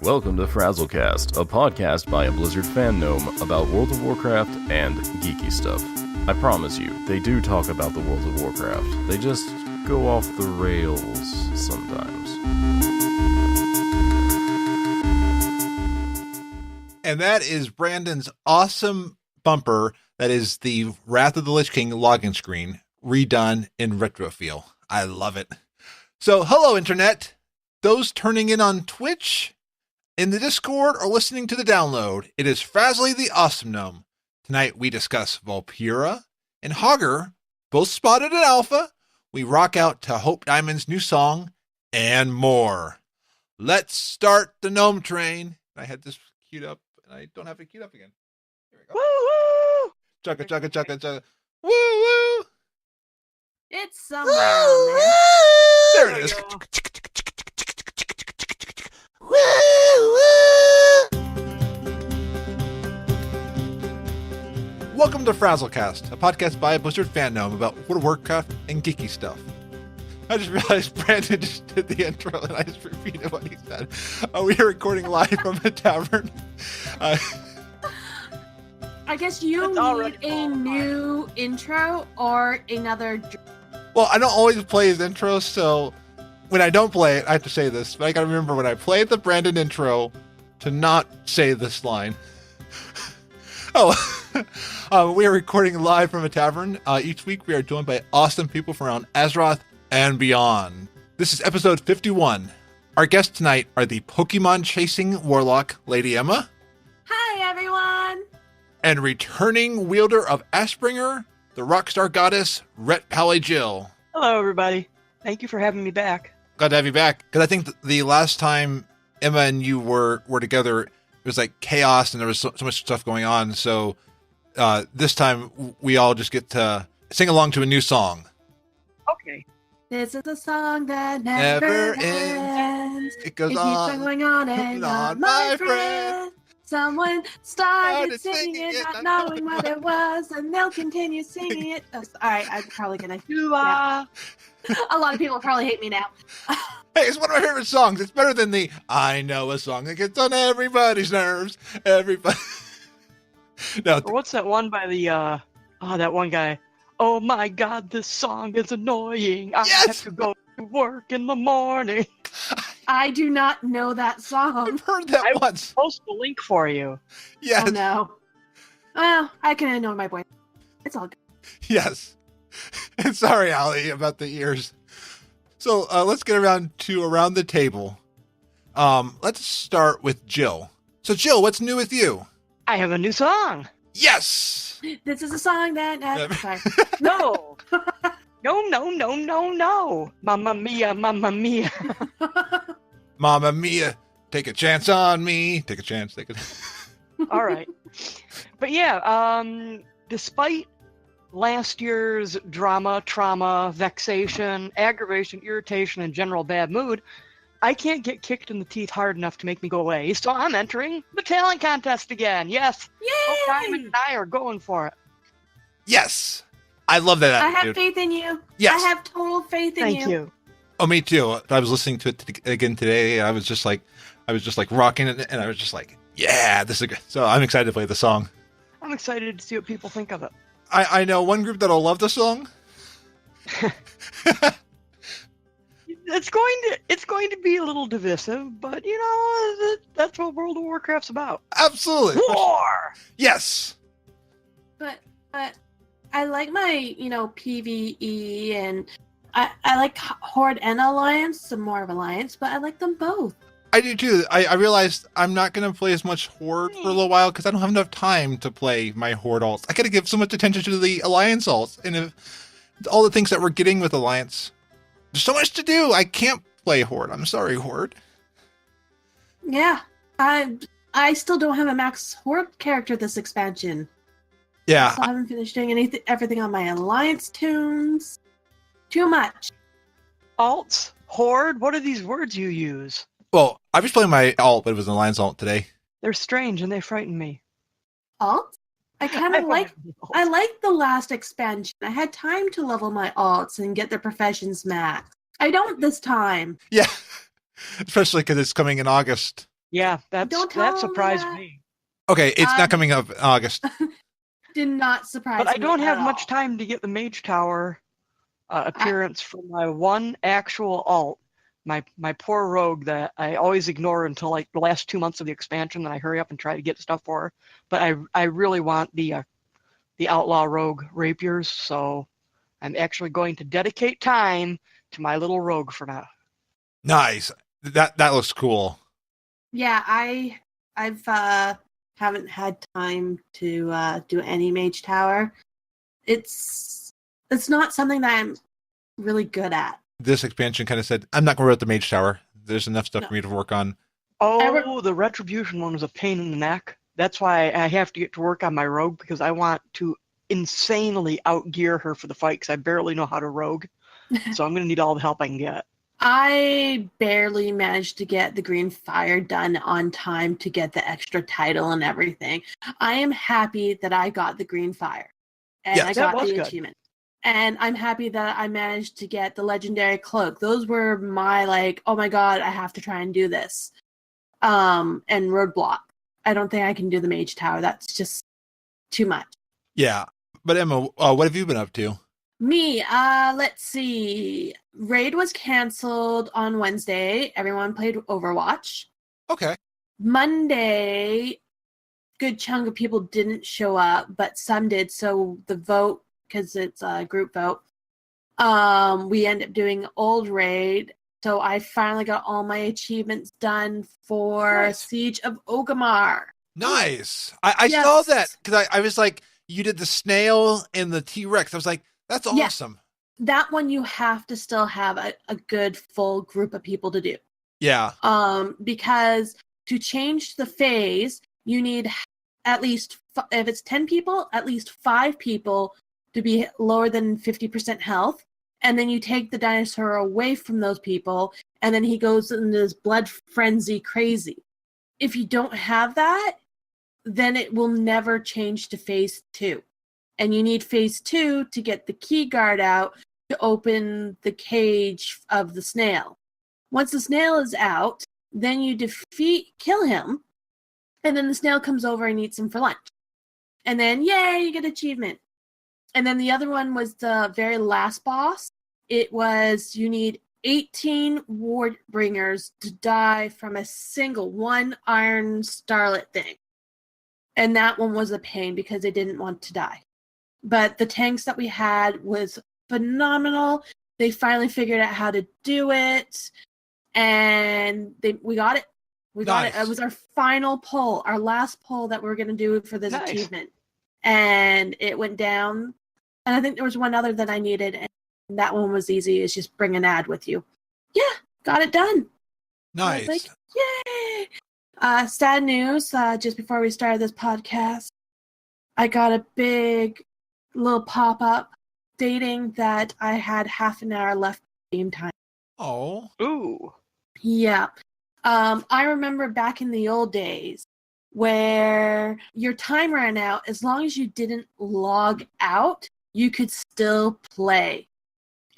Welcome to Frazzlecast, a podcast by a Blizzard fan gnome about World of Warcraft and geeky stuff. I promise you, they do talk about the World of Warcraft. They just go off the rails sometimes. And that is Brandon's awesome bumper that is the Wrath of the Lich King login screen redone in retro feel. I love it. So, hello, Internet. Those turning in on Twitch, in the Discord, or listening to the download, it is Frazzly the Awesome Gnome. Tonight we discuss Vulpera and Hogger, both spotted at Alpha. We rock out to Hope Diamond's new song, and more. Let's start the gnome train. I had this queued up, and I don't have it queued up again. Here we go. Woo-hoo! Chugga, chugga, chugga, chugga. Woo-woo! It's somewhere on there. There it is. Welcome to Frazzlecast, a podcast by a Blizzard fan gnome about World of Warcraft and geeky stuff. I just realized Brandon just did the intro and I just repeated what he said. We are recording live from a tavern. I guess you need a new intro or another. Well, I don't always play his intro, so when I don't play it, I have to say this. But I gotta remember when I play the Brandon intro to not say this line. We are recording live from a tavern. Each week we are joined by awesome people from around Azeroth and beyond. This is episode 51. Our guests tonight are the Pokemon-chasing Warlock Lady Emma. Hi, everyone. And returning wielder of Ashbringer, the Rockstar Goddess RetPallyJil. Hello, everybody. Thank you for having me back. Glad to have you back. Because I think the last time Emma and you were together, it was like chaos and there was so much stuff going on. So this time we all just get to sing along to a new song. Okay. This is a song that never ends. It goes keeps on going on and on, my friend. Someone started singing it, not knowing what it was, and they'll continue singing it. Oh, alright, I'm probably gonna. Yeah. A lot of people probably hate me now. Hey, it's one of my favorite songs. It's better than the I know a song that gets on everybody's nerves. Everybody. No. What's that one by the that one guy? Oh my God, this song is annoying. I have to go to work in the morning. I do not know that song. I've heard that once. I'll post the link for you. Yes. Oh no. Well, I can annoy my boy. It's all good. Yes. And sorry, Allie, about the ears. So let's get around the table. Let's start with Jill. So Jill, what's new with you? I have a new song. Yes. This is a song that. Sorry. No. No. Mamma mia, mamma mia. Mamma mia, take a chance on me. Take a chance. All right. But yeah, despite last year's drama, trauma, vexation, aggravation, irritation, and general bad mood, I can't get kicked in the teeth hard enough to make me go away. So I'm entering the talent contest again. Yes. Yay! Diamond and I are going for it. Yes. I love that I attitude. have faith in you. Yes. I have total faith in you. Thank you. Oh, me too. I was listening to it again today. I was just like rocking it, and I was just like, yeah, this is good. So I'm excited to play the song. I'm excited to see what people think of it. I know one group that'll love the song. It's going to be a little divisive, but you know that's what World of Warcraft's about. Absolutely. War. Yes. But I like my PvE and I like Horde and Alliance, some more of Alliance, but I like them both. I do too. I realized I'm not going to play as much Horde for a little while because I don't have enough time to play my Horde alts. I got to give so much attention to the Alliance alts, and if all the things that we're getting with Alliance, there's so much to do. I can't play Horde. I'm sorry, Horde. Yeah, I still don't have a max Horde character this expansion. Yeah, So I haven't finished doing everything on my Alliance tunes. Too much. Alts? Horde? What are these words you use? well, I was playing my alt, but it was an Alliance alt today. They're strange and they frighten me. Alt? I kind of like the last expansion. I had time to level my alts and get their professions max. I don't this time. Yeah, especially because it's coming in August. Yeah, that surprised me. Okay, it's not coming up in August. Did not surprise me. But I don't have much all. time to get the Mage Tower appearance for my one actual alt. My poor rogue that I always ignore until like the last 2 months of the expansion, then I hurry up and try to get stuff for her. But I really want the outlaw rogue rapiers, so I'm actually going to dedicate time to my little rogue for now. Nice. That looks cool. Yeah, I've haven't had time to do any Mage Tower. It's not something that I'm really good at. This expansion kind of said, I'm not going to worry about the Mage Tower. There's enough stuff for me to work on. Oh, the Retribution one was a pain in the neck. That's why I have to get to work on my rogue, because I want to insanely outgear her for the fight, because I barely know how to rogue. So I'm going to need all the help I can get. I barely managed to get the Green Fire done on time to get the extra title and everything. I am happy that I got the Green Fire. And Yes. I got the achievement. And I'm happy that I managed to get the Legendary Cloak. Those were my, like, oh my god, I have to try and do this. And Roadblock. I don't think I can do the Mage Tower. That's just too much. Yeah. But Emma, what have you been up to? Me, let's see. Raid was canceled on Wednesday. Everyone played Overwatch. Okay. Monday, good chunk of people didn't show up, but some did. So the vote, because it's a group vote, we end up doing old raid. So I finally got all my achievements done for Siege of Orgrimmar. Nice. I saw that because I was like, you did the snail and the T-Rex. I was like, that's awesome. Yeah. That one you have to still have a good full group of people to do. Yeah. Because to change the phase, you need at least, if it's 10 people, at least 5 people to be lower than 50% health. And then you take the dinosaur away from those people, and then he goes into this blood frenzy crazy. If you don't have that, then it will never change to phase 2. And you need phase 2 to get the key guard out to open the cage of the snail. Once the snail is out, then you kill him, and then the snail comes over and eats him for lunch. And then, yay, you get achievement. And then the other one was the very last boss. It was, you need 18 ward bringers to die from a single one iron starlet thing. And that one was a pain because they didn't want to die. But the tanks that we had was phenomenal. They finally figured out how to do it. And we got it. We got it. It was our final pull, our last pull that we were going to do for this achievement. And it went down. And I think there was one other that I needed. And that one was easy. It's just bring an ad with you. Yeah, got it done. Nice. Like, yay! Sad news, just before we started this podcast, I got a big little pop-up stating that I had half an hour left game time. Oh. Ooh. Yeah. I remember back in the old days where your time ran out. As long as you didn't log out, you could still play.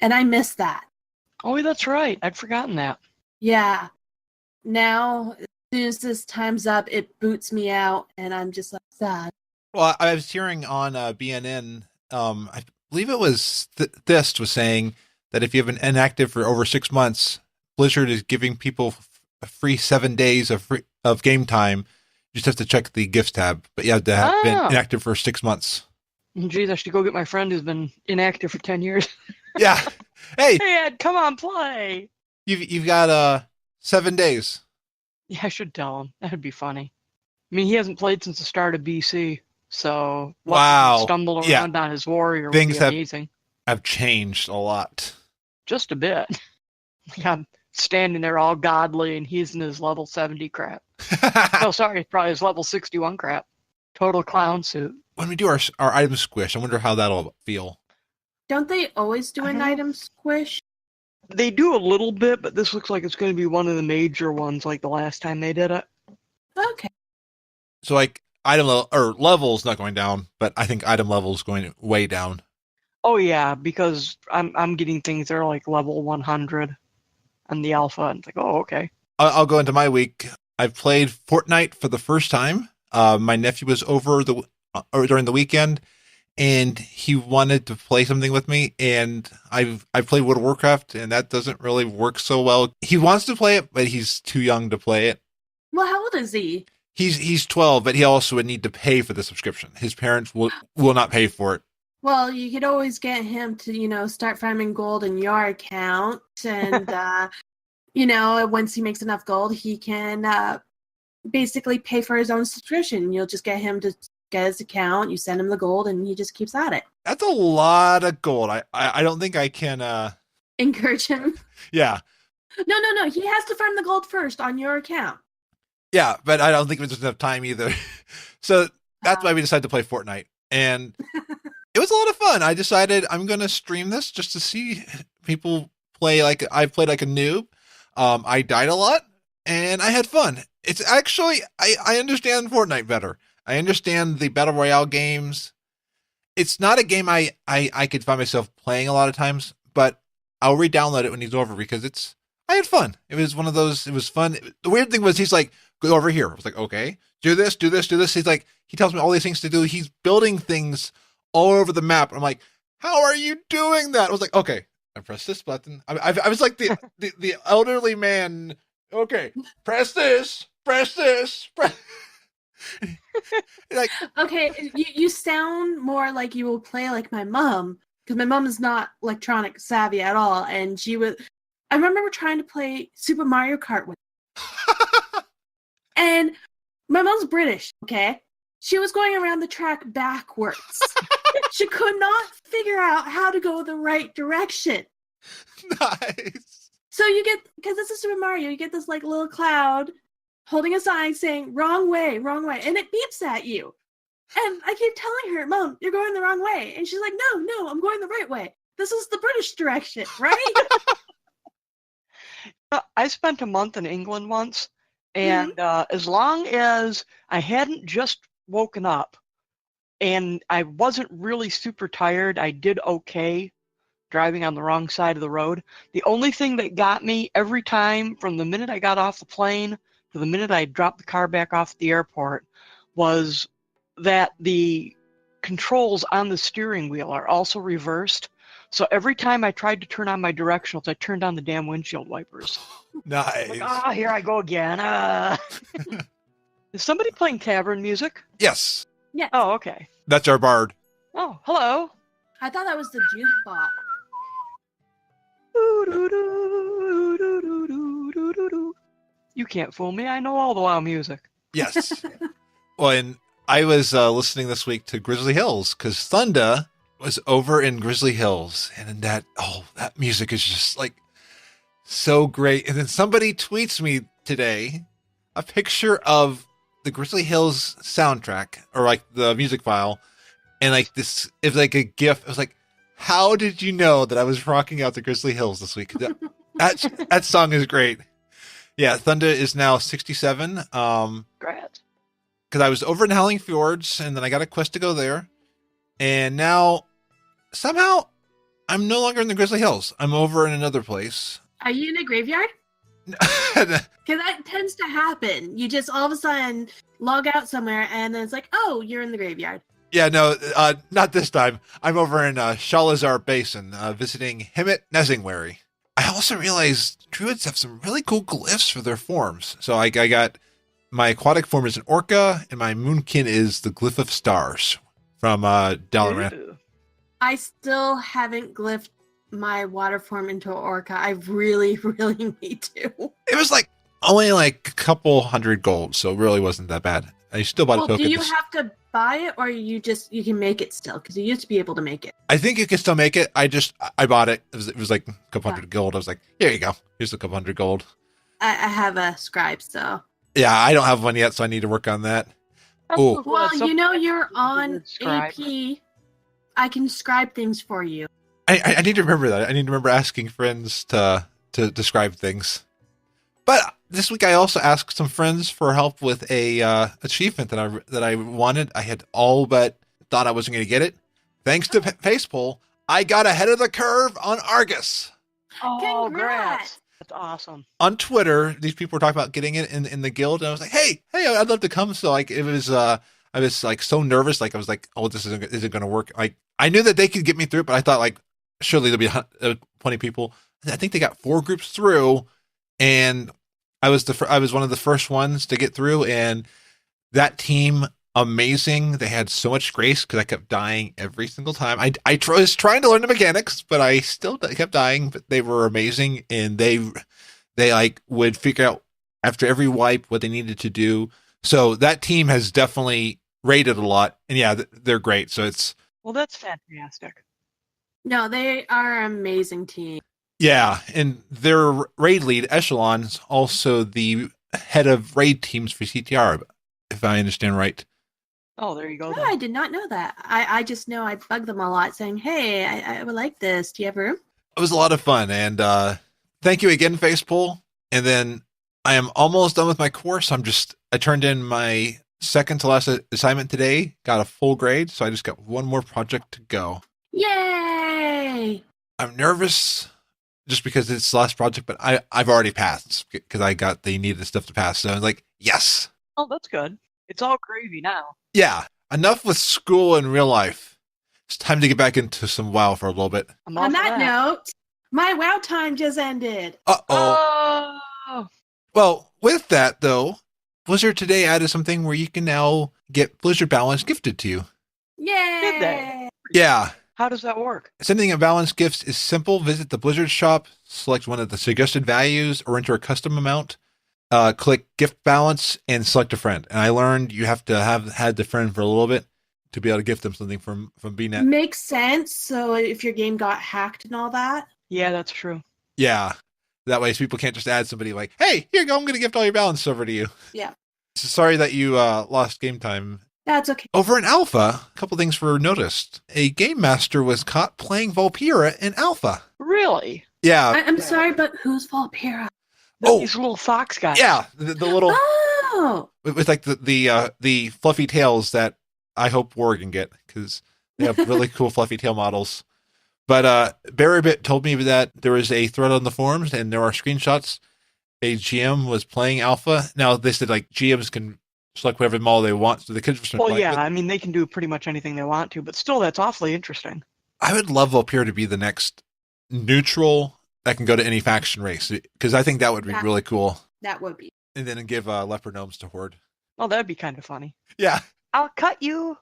And I miss that. Oh, that's right. I'd forgotten that. Yeah. Now, as soon as this time's up, it boots me out, and I'm just like sad. Well, I was hearing on BNN, I believe it was Thist was saying that if you have been inactive for over 6 months, Blizzard is giving people a free 7 days of game time. You just have to check the gifts tab, but you have to have been inactive for 6 months. Geez, I should go get my friend who's been inactive for 10 years. Yeah. Hey, Ed, come on, play. You've got 7 days. Yeah, I should tell him. That would be funny. I mean, he hasn't played since the start of BC, so stumble around on his warrior would be amazing. Have changed a lot. Just a bit. I'm standing there all godly, and he's in his level 70 crap. No, sorry, probably his level 61 crap. Total clown suit. When we do our item squish, I wonder how that'll feel. Don't they always do an item squish? They do a little bit, but this looks like it's going to be one of the major ones like the last time they did it. Okay. So, like, level's not going down, but I think item level is going way down. Oh yeah, because I'm getting things that are like level 100 on the alpha, and it's like, oh, okay. I'll go into my week. I've played Fortnite for the first time. My nephew was over during the weekend, and he wanted to play something with me. And I've played World of Warcraft, and that doesn't really work so well. He wants to play it, but he's too young to play it. Well, how old is he? He's 12, but he also would need to pay for the subscription. His parents will not pay for it. Well, you could always get him to, start farming gold in your account. And, once he makes enough gold, he can basically pay for his own subscription. You'll just get him to get his account. You send him the gold, and he just keeps at it. That's a lot of gold. I don't think I can... Encourage him? Yeah. No. He has to farm the gold first on your account. Yeah, but I don't think there's enough time either. So that's why we decided to play Fortnite. And it was a lot of fun. I decided I'm going to stream this just to see people play like I've played like a noob. I died a lot, and I had fun. It's actually, I understand Fortnite better. I understand the Battle Royale games. It's not a game I could find myself playing a lot of times, but I'll re-download it when he's over because I had fun. It was one of those, it was fun. The weird thing was he's like, go over here. I was like, okay, do this. He's like, he tells me all these things to do. He's building things all over the map. I'm like, how are you doing that? I was like, okay, I press this button. I was like the elderly man. Okay, press this. Like, okay, you sound more like you will play like my mom, because my mom is not electronic savvy at all, and I remember trying to play Super Mario Kart with her. And my mom's British, okay? She was going around the track backwards. She could not figure out how to go the right direction. Nice. So you get, because this is Super Mario, you get this like little cloud holding a sign saying, wrong way, and it beeps at you. And I keep telling her, Mom, you're going the wrong way. And she's like, no, I'm going the right way. This is the British direction, right? I spent a month in England once, and as long as I hadn't just woken up and I wasn't really super tired, I did okay driving on the wrong side of the road. The only thing that got me every time from the minute I got off the plane to the minute I dropped the car back off at the airport was that the controls on the steering wheel are also reversed. So every time I tried to turn on my directionals, I turned on the damn windshield wipers. Nice. Like, here I go again. Is somebody playing tavern music? Yes. Yeah. Oh, okay. That's our bard. Oh, hello. I thought that was the juice bot. You can't fool me. I know all the WoW music. Yes. Well, and I was listening this week to Grizzly Hills because Thunda was over in Grizzly Hills, and that music is just like so great. And then somebody tweets me today a picture of the Grizzly Hills soundtrack, or like the music file, and like this, it's like a GIF. It was like, how did you know that I was rocking out the Grizzly Hills this week? That song is great. Yeah, Thunda is now 67. Congrats. Because I was over in Howling Fjords, and then I got a quest to go there. And now, somehow, I'm no longer in the Grizzly Hills. I'm over in another place. Are you in a graveyard? Because that tends to happen. You just all of a sudden log out somewhere, and then it's like, oh, you're in the graveyard. Yeah, no, not this time. I'm over in Shalazar Basin, visiting Hemet Nezingwary. I also realized druids have some really cool glyphs for their forms. So I got my aquatic form is an orca, and my moonkin is the glyph of stars from Dalaran. I still haven't glyphed my water form into an orca. I really, really need to. It was like only like a couple hundred gold, so it really wasn't that bad. I still bought a token. Do you have to buy it, or you can make it still? Because you used to be able to make it. I think you can still make it. I bought it. It was like a couple hundred gold. I was like, here you go. Here's a couple hundred gold. I have a scribe, so. Yeah, I don't have one yet, so I need to work on that. Oh, well, you're on AP. I can scribe things for you. I need to remember that. I need to remember asking friends to describe things. But this week I also asked some friends for help with a achievement that I wanted. I had all but thought I wasn't going to get it. Thanks to Facepoll, I got ahead of the curve on Argus. Oh, Congrats. That's awesome. On Twitter, these people were talking about getting it in the guild, and I was like, hey, I'd love to come. So like, it was I was like so nervous, like I was like, oh, this isn't going to work. Like I knew that they could get me through it, but I thought like surely there'll be 20 people. I think they got 4 groups through, and I was one of the first ones to get through, and that team, amazing. They had so much grace because I kept dying every single time. I was trying to learn the mechanics, but I still kept dying. But they were amazing, and they like would figure out after every wipe what they needed to do. So that team has definitely rated a lot, and yeah, they're great. So it's that's fantastic. No, they are an amazing team. yeah, and their raid lead Echelon's also the head of raid teams for CTR, if I understand right. Oh, there you go. Oh, I did not know that. I just know I bug them a lot saying, hey, I would like this. Do you have room? It was a lot of fun, and thank you again, Facepoll. And then I am almost done with my course. I turned in my second to last assignment today, got a full grade, so I just got one more project to go. Yay! I'm nervous just because it's the last project, but I've already passed because I got the needed stuff to pass. So I was like, yes. Oh, that's good. It's all gravy now. Yeah, enough with school and real life. It's time to get back into some WoW for a little bit. On that note, my WoW time just ended. Uh-oh. Oh. Well, with that, though, Blizzard today added something where you can now get Blizzard Balance gifted to you. Yay! Did they? Yeah. How does that work? Sending a balance gifts is simple. Visit the Blizzard shop, select one of the suggested values, or enter a custom amount. Click gift balance and select a friend. And I learned you have to have had the friend for a little bit to be able to gift them something from BNet. Makes sense. So if your game got hacked and all that. Yeah, that's true. Yeah. That way people can't just add somebody like, hey, here you go, I'm going to gift all your balance over to you. Yeah. Sorry that you lost game time. That's okay. Over in Alpha, a couple things were noticed. A game master was caught playing Vulpera in Alpha. Really? Yeah. I'm sorry, but who's Vulpera? These little fox guys. Yeah, the little Oh! with like the fluffy tails that I hope War can get because they have really cool fluffy tail models. But Barrybit told me that there was a thread on the forums and there are screenshots. A GM was playing Alpha. Now they said like GMs can select whatever model they want, so the kids were Well, yeah, I mean they can do pretty much anything they want to, but still, that's awfully interesting. I would love Vulpera to be the next neutral that can go to any faction race because I think that would be really cool. That would be. And then give leopard gnomes to Horde. Oh, that'd be kind of funny. Yeah. I'll cut you.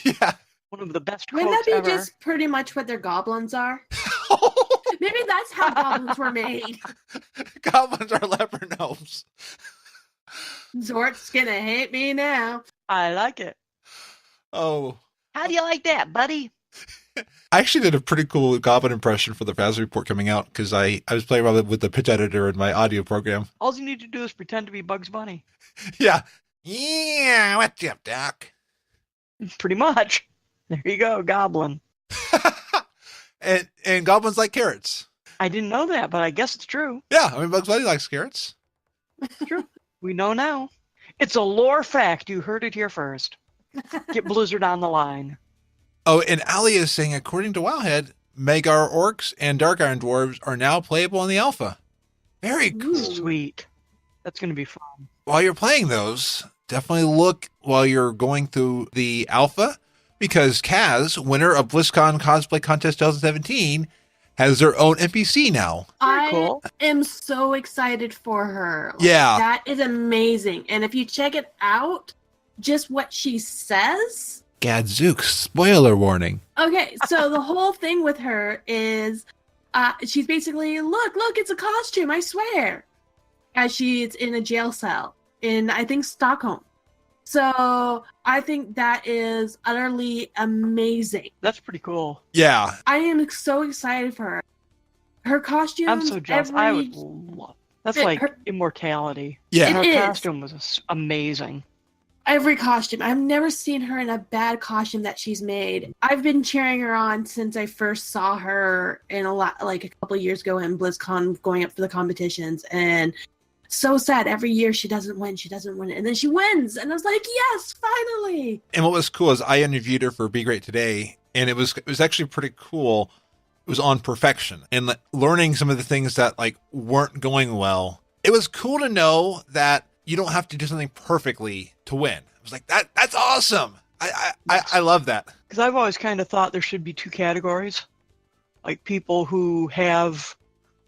Yeah. One of the best Wouldn't quotes that be ever. just pretty much what their goblins are? Maybe that's how goblins were made. Goblins are leopard gnomes. Zort's gonna hate me now. I like it. Oh. How do you like that, buddy? I actually did a pretty cool goblin impression for the FAS report coming out because I was playing around with the pitch editor in my audio program. All you need to do is pretend to be Bugs Bunny. Yeah. Yeah, what's up, Doc? Pretty much. There you go, goblin. and goblins like carrots. I didn't know that, but I guess it's true. Yeah, I mean Bugs Bunny likes carrots. True. We know now. It's a lore fact. You heard it here first. Get Blizzard on the line. Oh, and Ali is saying, according to Wowhead, Megar Orcs and Dark Iron Dwarves are now playable in the alpha. Very cool. Sweet. That's going to be fun. While you're playing those, definitely look while you're going through the alpha, because Kaz, winner of BlizzCon Cosplay Contest 2017, has their own NPC now. I am so excited for her. Yeah. That is amazing. And if you check it out, just what she says... Gadzooks, spoiler warning. Okay, so the whole thing with her is she's basically, look, it's a costume, I swear. As she's in a jail cell in, I think, Stockholm. So I think that is utterly amazing. That's pretty cool. Yeah. I am so excited for her. Her costume. I'm so jealous. I would love. That's like immortality. Yeah. And her It is. costume was amazing. Every costume. I've never seen her in a bad costume that she's made. I've been cheering her on since I first saw her in a couple of years ago in BlizzCon going up for the competitions. And So sad. Every year she doesn't win. She doesn't win. And then she wins. And I was like, yes, finally. And what was cool is I interviewed her for Be Great Today, and it was actually pretty cool. It was on perfection and learning some of the things that like weren't going well. It was cool to know that you don't have to do something perfectly to win. I was like, that's awesome. I love that. Because I've always kind of thought there should be two categories, like people who have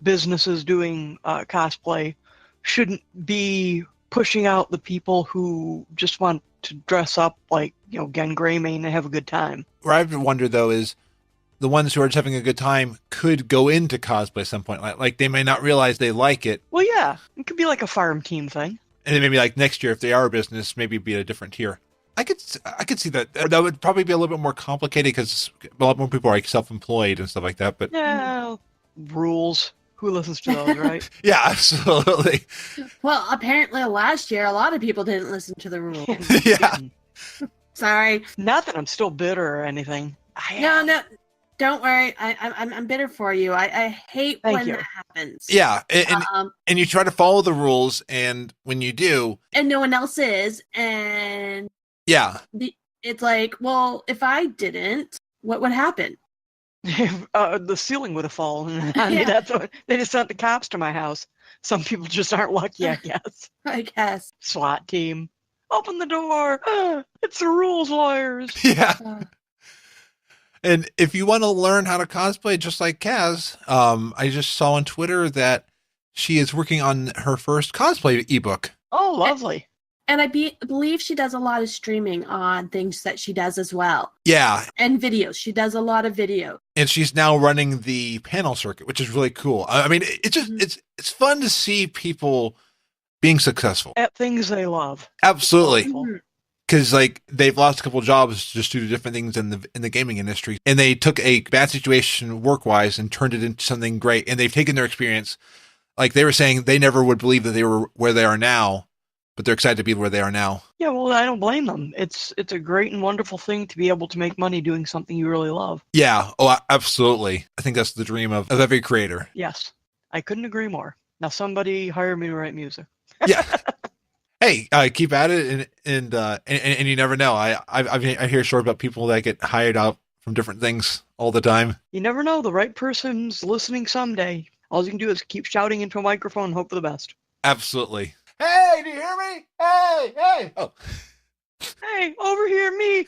businesses doing cosplay shouldn't be pushing out the people who just want to dress up like, Gen Greymane and have a good time. Where I've wondered though is the ones who are just having a good time could go into cosplay at some point. Like they may not realize they like it. Well, yeah, it could be like a farm team thing. And then maybe like next year, if they are a business, maybe be a different tier. I could see that. That would probably be a little bit more complicated because a lot more people are like self-employed and stuff like that. But yeah, rules. Who listens to those, right? Yeah, absolutely. Well, apparently last year, a lot of people didn't listen to the rules. Yeah. Sorry. Not that I'm still bitter or anything. No. Don't worry. I'm bitter for you. I hate when that happens. Yeah, and you try to follow the rules, and when you do, and no one else is, and yeah, it's like, well, if I didn't, what would happen? The ceiling would have fallen. I mean, that's what they just sent the cops to my house. Some people just aren't lucky, I guess. I guess. SWAT team, open the door. It's the rules lawyers. Yeah. And if you want to learn how to cosplay just like Kaz, I just saw on Twitter that she is working on her first cosplay ebook. Oh, lovely. And I believe she does a lot of streaming on things that she does as well. Yeah. And videos. She does a lot of video. And she's now running the panel circuit, which is really cool. I mean, it's just it's fun to see people being successful at things they love. Absolutely. Mm-hmm. Because like they've lost a couple of jobs just due to different things in the gaming industry, and they took a bad situation work wise and turned it into something great. And they've taken their experience, like they were saying, they never would believe that they were where they are now, but they're excited to be where they are now. Yeah, well, I don't blame them. It's a great and wonderful thing to be able to make money doing something you really love. Yeah. Oh, absolutely. I think that's the dream of every creator. Yes, I couldn't agree more. Now somebody hire me to write music. Yeah. Hey, keep at it, and you never know. I hear stories about people that get hired out from different things all the time. You never know. The right person's listening someday. All you can do is keep shouting into a microphone and hope for the best. Absolutely. Hey, do you hear me? Hey. Oh. Hey, over here, me.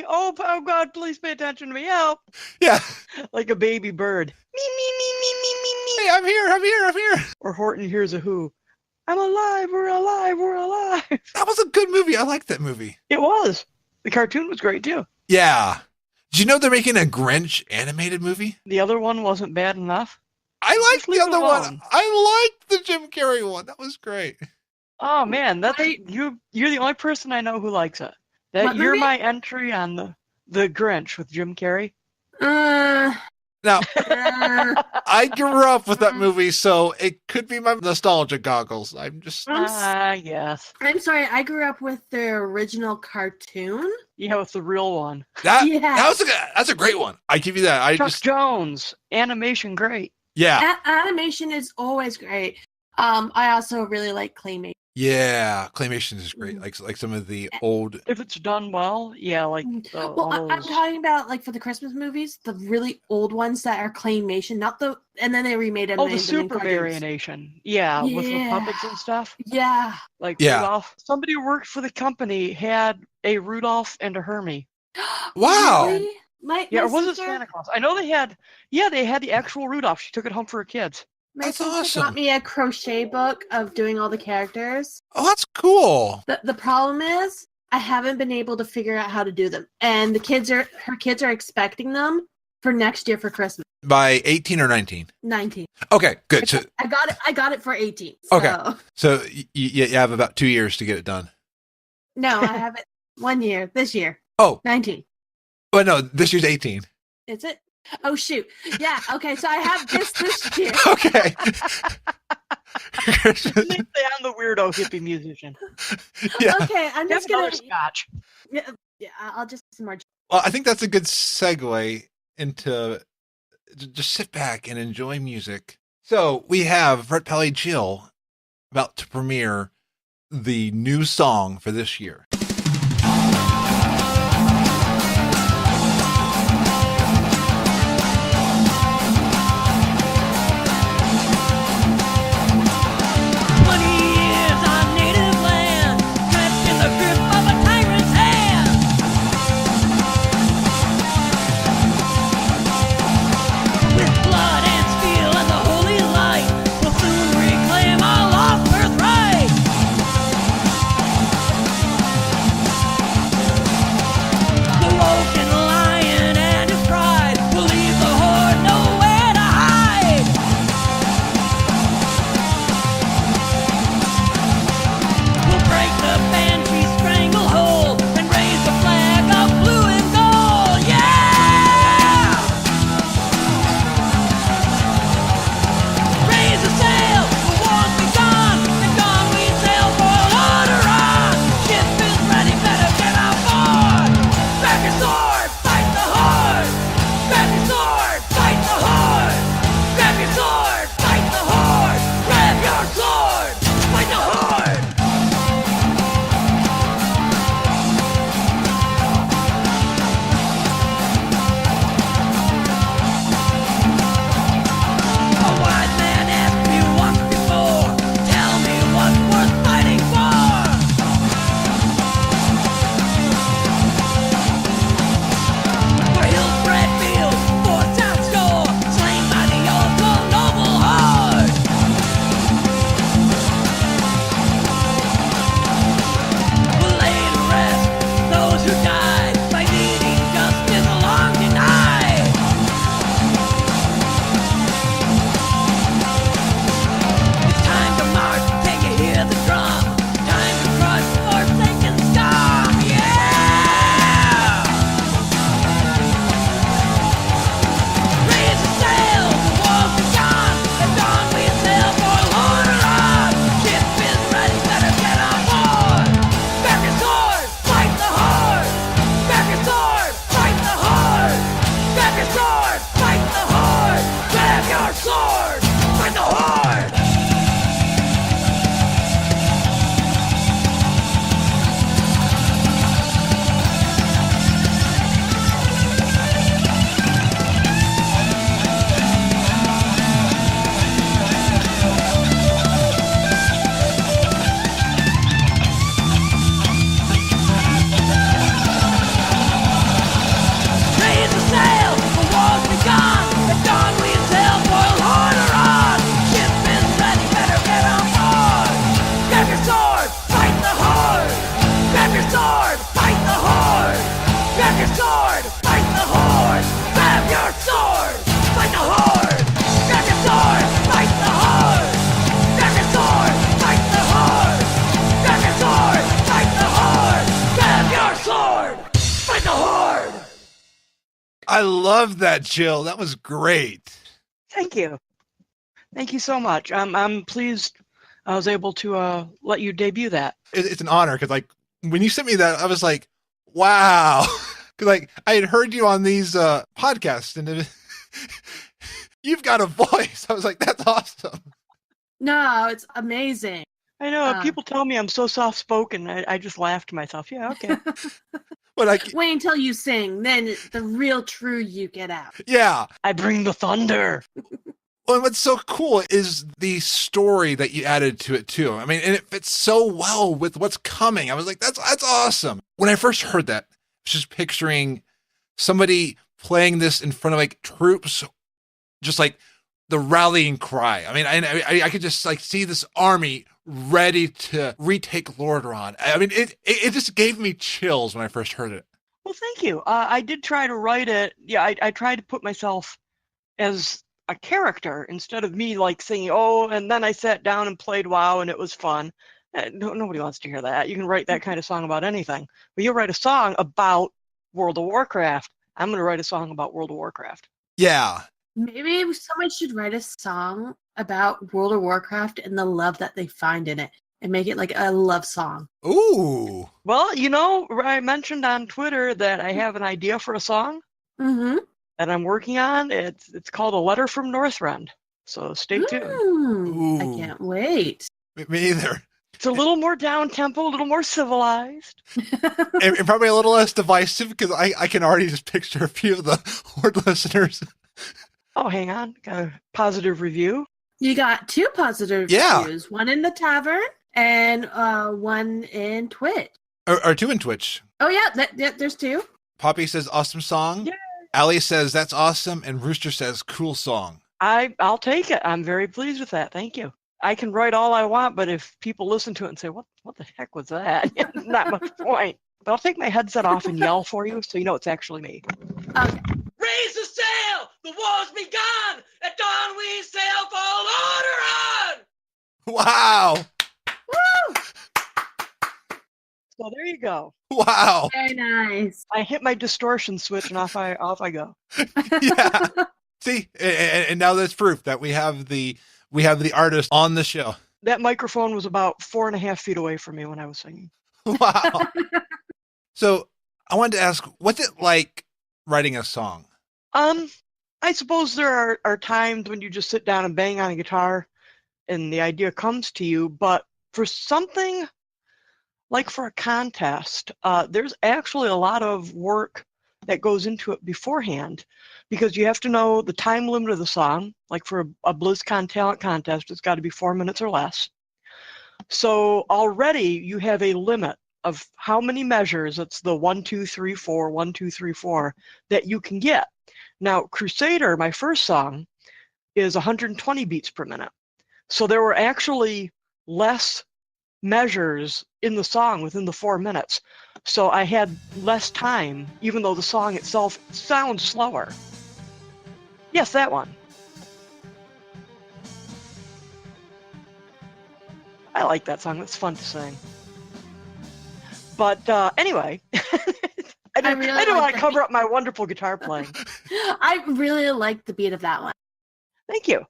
Oh God, please pay attention to me. Help. Yeah. Like a baby bird. Me. Hey, I'm here. Or Horton hears a who. I'm alive, we're alive. That was a good movie. I liked that movie. It was. The cartoon was great, too. Yeah. Did you know they're making a Grinch animated movie? The other one wasn't bad enough. I liked the other one. I liked the Jim Carrey one. That was great. Oh, man. You're the only person I know who likes it. You're my entry on the Grinch with Jim Carrey. Now, I grew up with that movie, so it could be my nostalgia goggles. I'm just... yes. I'm sorry, I grew up with the original cartoon. Yeah, with the real one. That's a great one. I give you that. Chuck Jones, animation great. Yeah. Animation is always great. I also really like claymation. Yeah, claymation is great. Like some of the old. If it's done well, yeah. I'm talking about like for the Christmas movies, the really old ones that are claymation, and then they remade them. Oh, the super variation. Yeah, with the puppets and stuff. Yeah. Like Rudolph. Somebody who worked for the company had a Rudolph and a Hermie. Wow. Really? Or was it Santa Claus? I know they had the actual Rudolph. She took it home for her kids. My sister got me a crochet book of doing all the characters. Oh, that's cool. The problem is I haven't been able to figure out how to do them. And her kids are expecting them for next year for Christmas. By 18 or 19? 19. Okay, good. I got it for 18. So. Okay. So you have about 2 years to get it done. No, I have it 1 year. This year. Oh. 19. Well, no, this year's 18. Is it? Oh, shoot. Yeah, okay, so I have this year. Okay. I'm the weirdo hippie musician. Yeah. Okay, I'm just going to... scotch. Yeah, I'll just some more. Well, I think that's a good segue into just sit back and enjoy music. So we have RetPallyJil about to premiere the new song for this year. I love that, Jill. That was great. Thank you. Thank you so much. I'm pleased I was able to let you debut that. It's an honor because, like, when you sent me that, I was like, wow. Because, like, I had heard you on these podcasts, and you've got a voice. I was like, that's awesome. No, it's amazing. I know. People tell me I'm so soft-spoken. I just laugh to myself. Yeah, okay. But wait until you sing, then the real true you get out. Yeah. I bring the thunder. Well, what's so cool is the story that you added to it too. I mean, and it fits so well with what's coming. I was like, that's awesome. When I first heard that, I was just picturing somebody playing this in front of like troops, just like the rallying cry. I mean, I could just like see this army ready to retake Lordaeron. I mean, it just gave me chills when I first heard it. Well, thank you. I did try to write it. Yeah, I tried to put myself as a character instead of me like singing, oh, and then I sat down and played WoW and it was fun. Nobody wants to hear that. You can write that kind of song about anything. But you write a song about World of Warcraft. I'm going to write a song about World of Warcraft. Yeah. Maybe somebody should write a song about World of Warcraft and the love that they find in it and make it like a love song. Ooh. Well, you know, I mentioned on Twitter that I have an idea for a song that I'm working on. It's called A Letter from Northrend. So stay tuned. I can't wait. Me either. It's a little more down tempo, a little more civilized. And probably a little less divisive because I can already just picture a few of the Horde listeners. Oh, hang on. Got a positive review. You got 2 positive reviews, one in the tavern and one in Twitch. Or 2 in Twitch. Oh, yeah, there's 2. Poppy says, awesome song. Yay. Allie says, that's awesome. And Rooster says, cool song. I'll take it. I'm very pleased with that. Thank you. I can write all I want, but if people listen to it and say, what the heck was that? Not much point. But I'll take my headset off and yell for you so you know it's actually me. Okay. Raise the sail! The war's begun! At dawn we sail for order on! Wow. Woo! So there you go. Wow. Very nice. I hit my distortion switch and off I go. Yeah. See, and now that's proof that we have the artist on the show. That microphone was about 4.5 feet away from me when I was singing. Wow. So I wanted to ask, what's it like writing a song? I suppose there are times when you just sit down and bang on a guitar and the idea comes to you, but for something like for a contest, there's actually a lot of work that goes into it beforehand because you have to know the time limit of the song. Like for a BlizzCon talent contest, it's got to be 4 minutes or less. So already you have a limit of how many measures, it's the 1, 2, 3, 4, 1, 2, 3, 4, that you can get. Now, Crusader, my first song, is 120 beats per minute. So there were actually less measures in the song within the 4 minutes. So I had less time, even though the song itself sounds slower. Yes, that one. I like that song. It's fun to sing. But anyway, I didn't want to cover up my wonderful guitar playing. I really like the beat of that one. Thank you.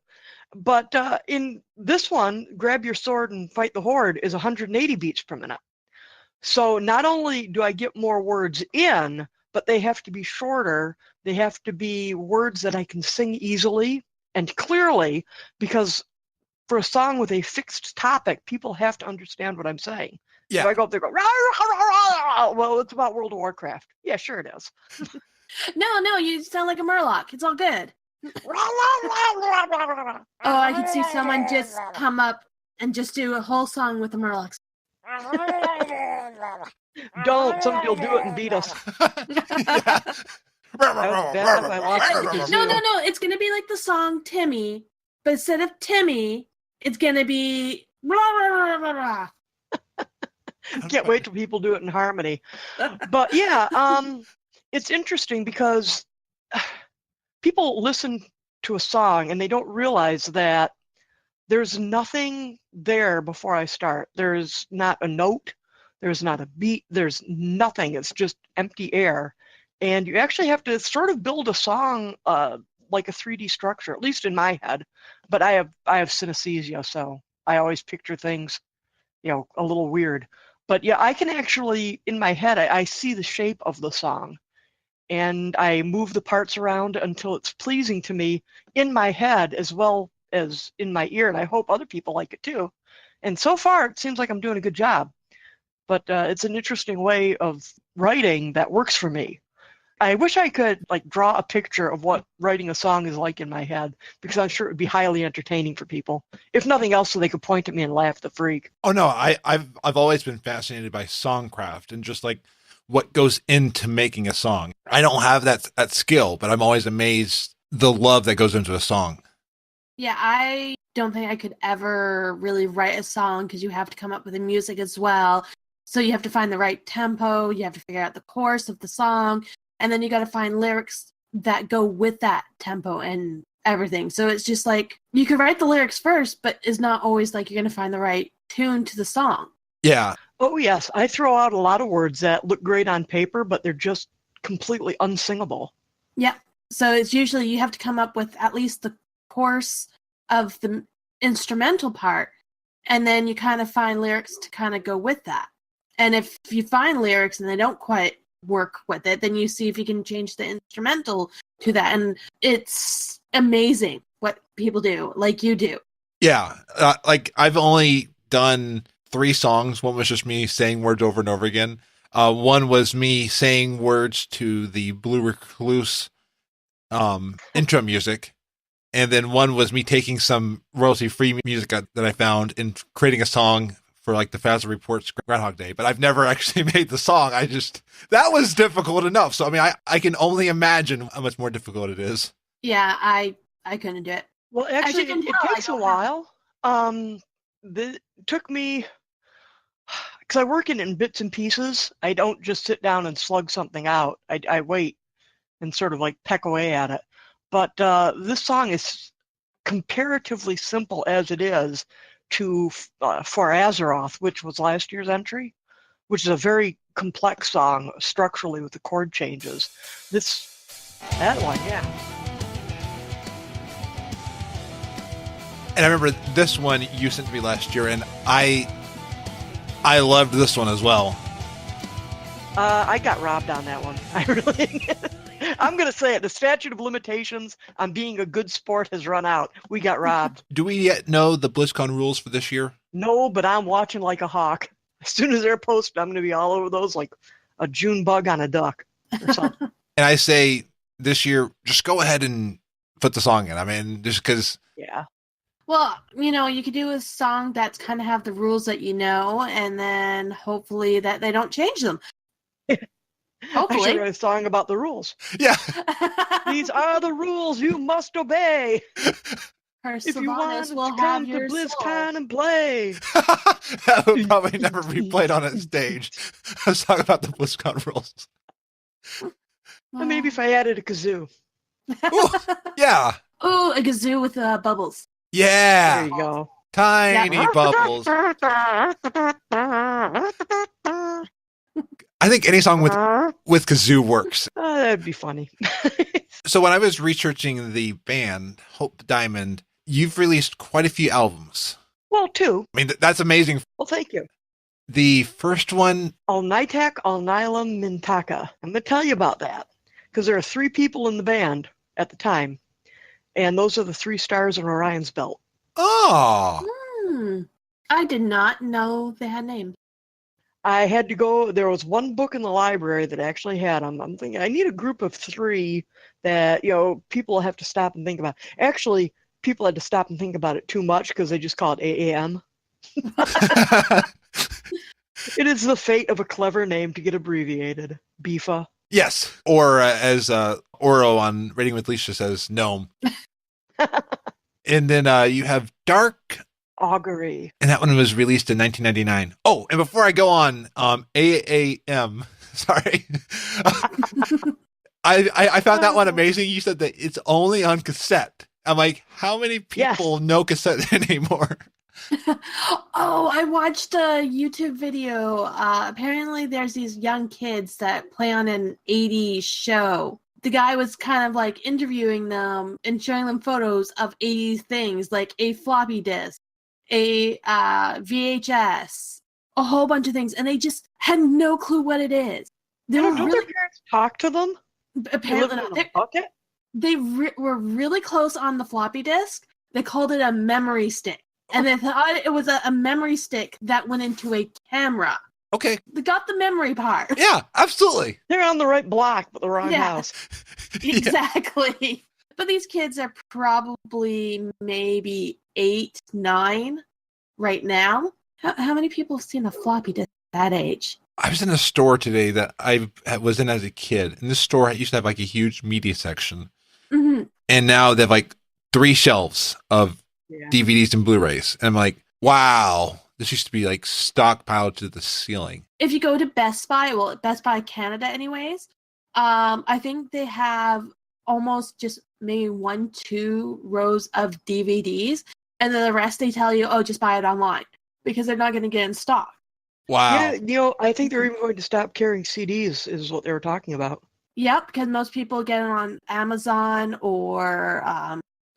But in this one, Grab Your Sword and Fight the Horde is 180 beats per minute. So not only do I get more words in, but they have to be shorter. They have to be words that I can sing easily and clearly, because for a song with a fixed topic, people have to understand what I'm saying. Yeah. If I go up there and go, rah, rah, rah, well, it's about World of Warcraft. Yeah, sure it is. No, you sound like a Murloc. It's all good. Oh, I could see someone just come up and just do a whole song with the Murlocs. Don't. Somebody will do it and beat us. No. It's going to be like the song Timmy, but instead of Timmy, it's going to be blah, blah, blah, blah. Can't wait till people do it in harmony. But yeah, it's interesting because people listen to a song and they don't realize that there's nothing there before I start. There's not a note, there's not a beat, there's nothing. It's just empty air. And you actually have to sort of build a song like a 3D structure, at least in my head. But I have synesthesia, so I always picture things, a little weird. But yeah, I can actually, in my head, I see the shape of the song. And I move the parts around until it's pleasing to me in my head as well as in my ear. And I hope other people like it too. And so far, it seems like I'm doing a good job. But it's an interesting way of writing that works for me. I wish I could draw a picture of what writing a song is like in my head, because I'm sure it would be highly entertaining for people. If nothing else, so they could point at me and laugh the freak. Oh no, I've always been fascinated by songcraft and just what goes into making a song. I don't have that skill, but I'm always amazed the love that goes into a song. Yeah, I don't think I could ever really write a song because you have to come up with the music as well. So you have to find the right tempo, you have to figure out the chorus of the song, and then you got to find lyrics that go with that tempo and everything. So it's just you could write the lyrics first, but it's not always you're going to find the right tune to the song. Yeah. Oh, yes. I throw out a lot of words that look great on paper, but they're just completely unsingable. Yeah. So it's usually you have to come up with at least the chorus of the instrumental part, and then you kind of find lyrics to kind of go with that. And if you find lyrics and they don't quite work with it, then you see if you can change the instrumental to that. And it's amazing what people do, like you do. Yeah. I've only done 3 songs. One was just me saying words over and over again. One was me saying words to the Blue Recluse intro music. And then one was me taking some royalty-free music that I found and creating a song for like the Fazil Reports Groundhog Day. But I've never actually made the song. That was difficult enough. So, I mean, I can only imagine how much more difficult it is. Yeah, I couldn't do it. Well, actually, it takes a while. It took me, because I work in bits and pieces. I don't just sit down and slug something out. I wait and sort of like peck away at it. But this song is comparatively simple as it is to for Azeroth, which was last year's entry, which is a very complex song structurally with the chord changes. That one, yeah. And I remember this one you sent to me last year, and I loved this one as well. I got robbed on that one. I really. I'm going to say it. The statute of limitations on being a good sport has run out. We got robbed. Do we yet know the BlizzCon rules for this year? No, but I'm watching like a hawk. As soon as they're posted, I'm going to be all over those like a June bug on a duck or something. And I say this year, just go ahead and put the song in. I mean, just because. Yeah. Well, you could do a song that's kind of have the rules that you know, and then hopefully that they don't change them. I should write a song about the rules. Yeah. These are the rules you must obey. If you want to come to BlizzCon and play. That would probably never be played on a stage. Let's talk about the BlizzCon rules. Or maybe if I added a kazoo. Ooh, yeah. Ooh, a kazoo with bubbles. Yeah. There you go. Tiny bubbles. I think any song with kazoo works. That'd be funny. So when I was researching the band, Hope Diamond, you've released quite a few albums. Well, 2. I mean, that's amazing. Well, thank you. The first one... Alnitak Alnilam Mintaka. I'm going to tell you about that. Because there are 3 people in the band at the time. And those are the 3 stars in Orion's belt. Oh! I did not know they had names. I had to go, there was one book in the library that actually had them. I'm thinking, I need a group of 3 that, people have to stop and think about. Actually, people had to stop and think about it too much because they just call it AAM. It is the fate of a clever name to get abbreviated. BfA. Yes. Or as Oro on Rating with Leisha says, Gnome. And then you have Dark Augury. And that one was released in 1999. Oh, and before I go on, AAM, sorry. I found that one amazing. You said that it's only on cassette. I'm like, how many people know cassette anymore? Oh, I watched a YouTube video. Apparently there's these young kids that play on an 80s show. The guy was kind of like interviewing them and showing them photos of 80s things, like a floppy disk, a VHS, a whole bunch of things, and they just had no clue what it is. Don't their parents talk to them? Apparently not. They were really close on the floppy disk. They called it a memory stick. And they thought it was a memory stick that went into a camera. Okay. They got the memory part. Yeah, absolutely. They're on the right block, but the wrong house. Exactly. But these kids are probably maybe 8, 9 right now. How many people have seen a floppy disk at that age? I was in a store today that I was in as a kid. And this store used to have like a huge media section. Mm-hmm. And now they have like 3 shelves of DVDs and Blu-rays. And I'm like, wow, this used to be like stockpiled to the ceiling. If you go to Best Buy, well, Best Buy Canada anyways, I think they have almost just maybe 1-2 rows of DVDs. And then the rest they tell you, just buy it online because they're not going to get in stock. Wow. Yeah, I think they're even going to stop carrying CDs is what they were talking about. Yep, because most people get them on Amazon or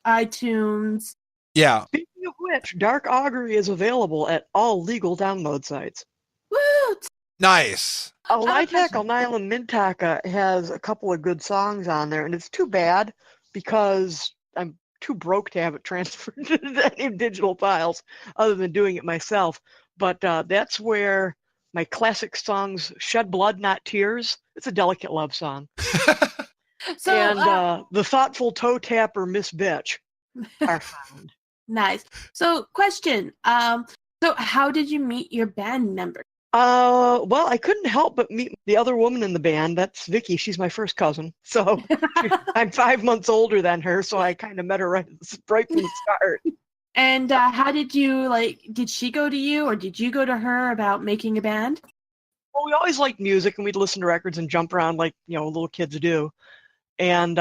iTunes. Yeah. Speaking of which, Dark Augury is available at all legal download sites. Woo! Nice. Alnitak Alnilam Mintaka has a couple of good songs on there, and it's too bad because I'm too broke to have it transferred to any digital files other than doing it myself. But that's where my classic songs, Shed Blood, Not Tears. It's a delicate love song. So, And The Thoughtful Toe Tapper, Miss Bitch are found. nice. So, question. So how did you meet your band member? Well, I couldn't help but meet the other woman in the band. That's Vicky. She's my first cousin. So I'm 5 months older than her, so I kind of met her right from the start. And how did you, did she go to you or did you go to her about making a band? Well, we always liked music and we'd listen to records and jump around like, little kids do. And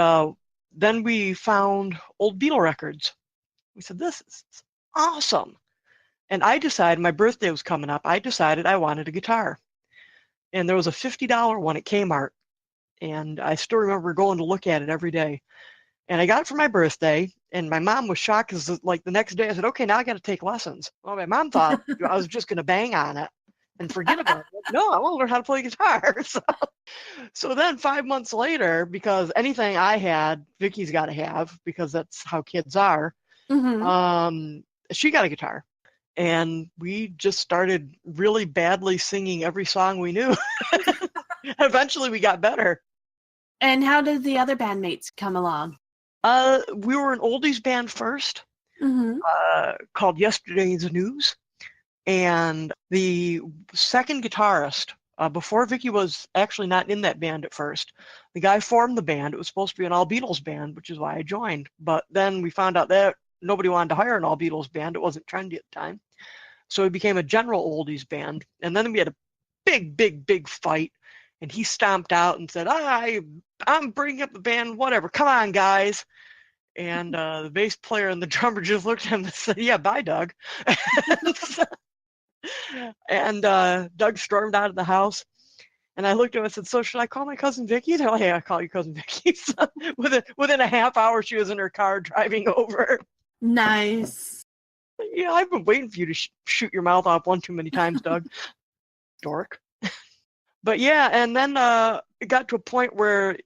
then we found old Beatle records. We said, this is awesome. And I decided, my birthday was coming up, I decided I wanted a guitar. And there was a $50 one at Kmart. And I still remember going to look at it every day. And I got it for my birthday, and my mom was shocked because, the next day I said, okay, now I got to take lessons. Well, my mom thought I was just going to bang on it and forget about it. No, I want to learn how to play guitar. So then 5 months later, because anything I had, Vicky's got to have, because that's how kids are, she got a guitar. And we just started really badly singing every song we knew. Eventually we got better. And how did the other bandmates come along? We were an oldies band first, called Yesterday's News. And the second guitarist, before Vicky was actually not in that band at first, the guy formed the band. It was supposed to be an all Beatles band, which is why I joined. But then we found out that nobody wanted to hire an all Beatles band. It wasn't trendy at the time. So it became a general oldies band. And then we had a big fight. And he stomped out and said, I'm bringing up the band, whatever. Come on, guys. And the bass player and the drummer just looked at him and said, yeah, bye, Doug. And Doug stormed out of the house. And I looked at him and said, so should I call my cousin Vicky? They're like, yeah, I'll call your cousin Vicky. So within a half hour, she was in her car driving over. Nice. Yeah, I've been waiting for you to shoot your mouth off one too many times, Doug. Dork. But yeah, and then it got to a point where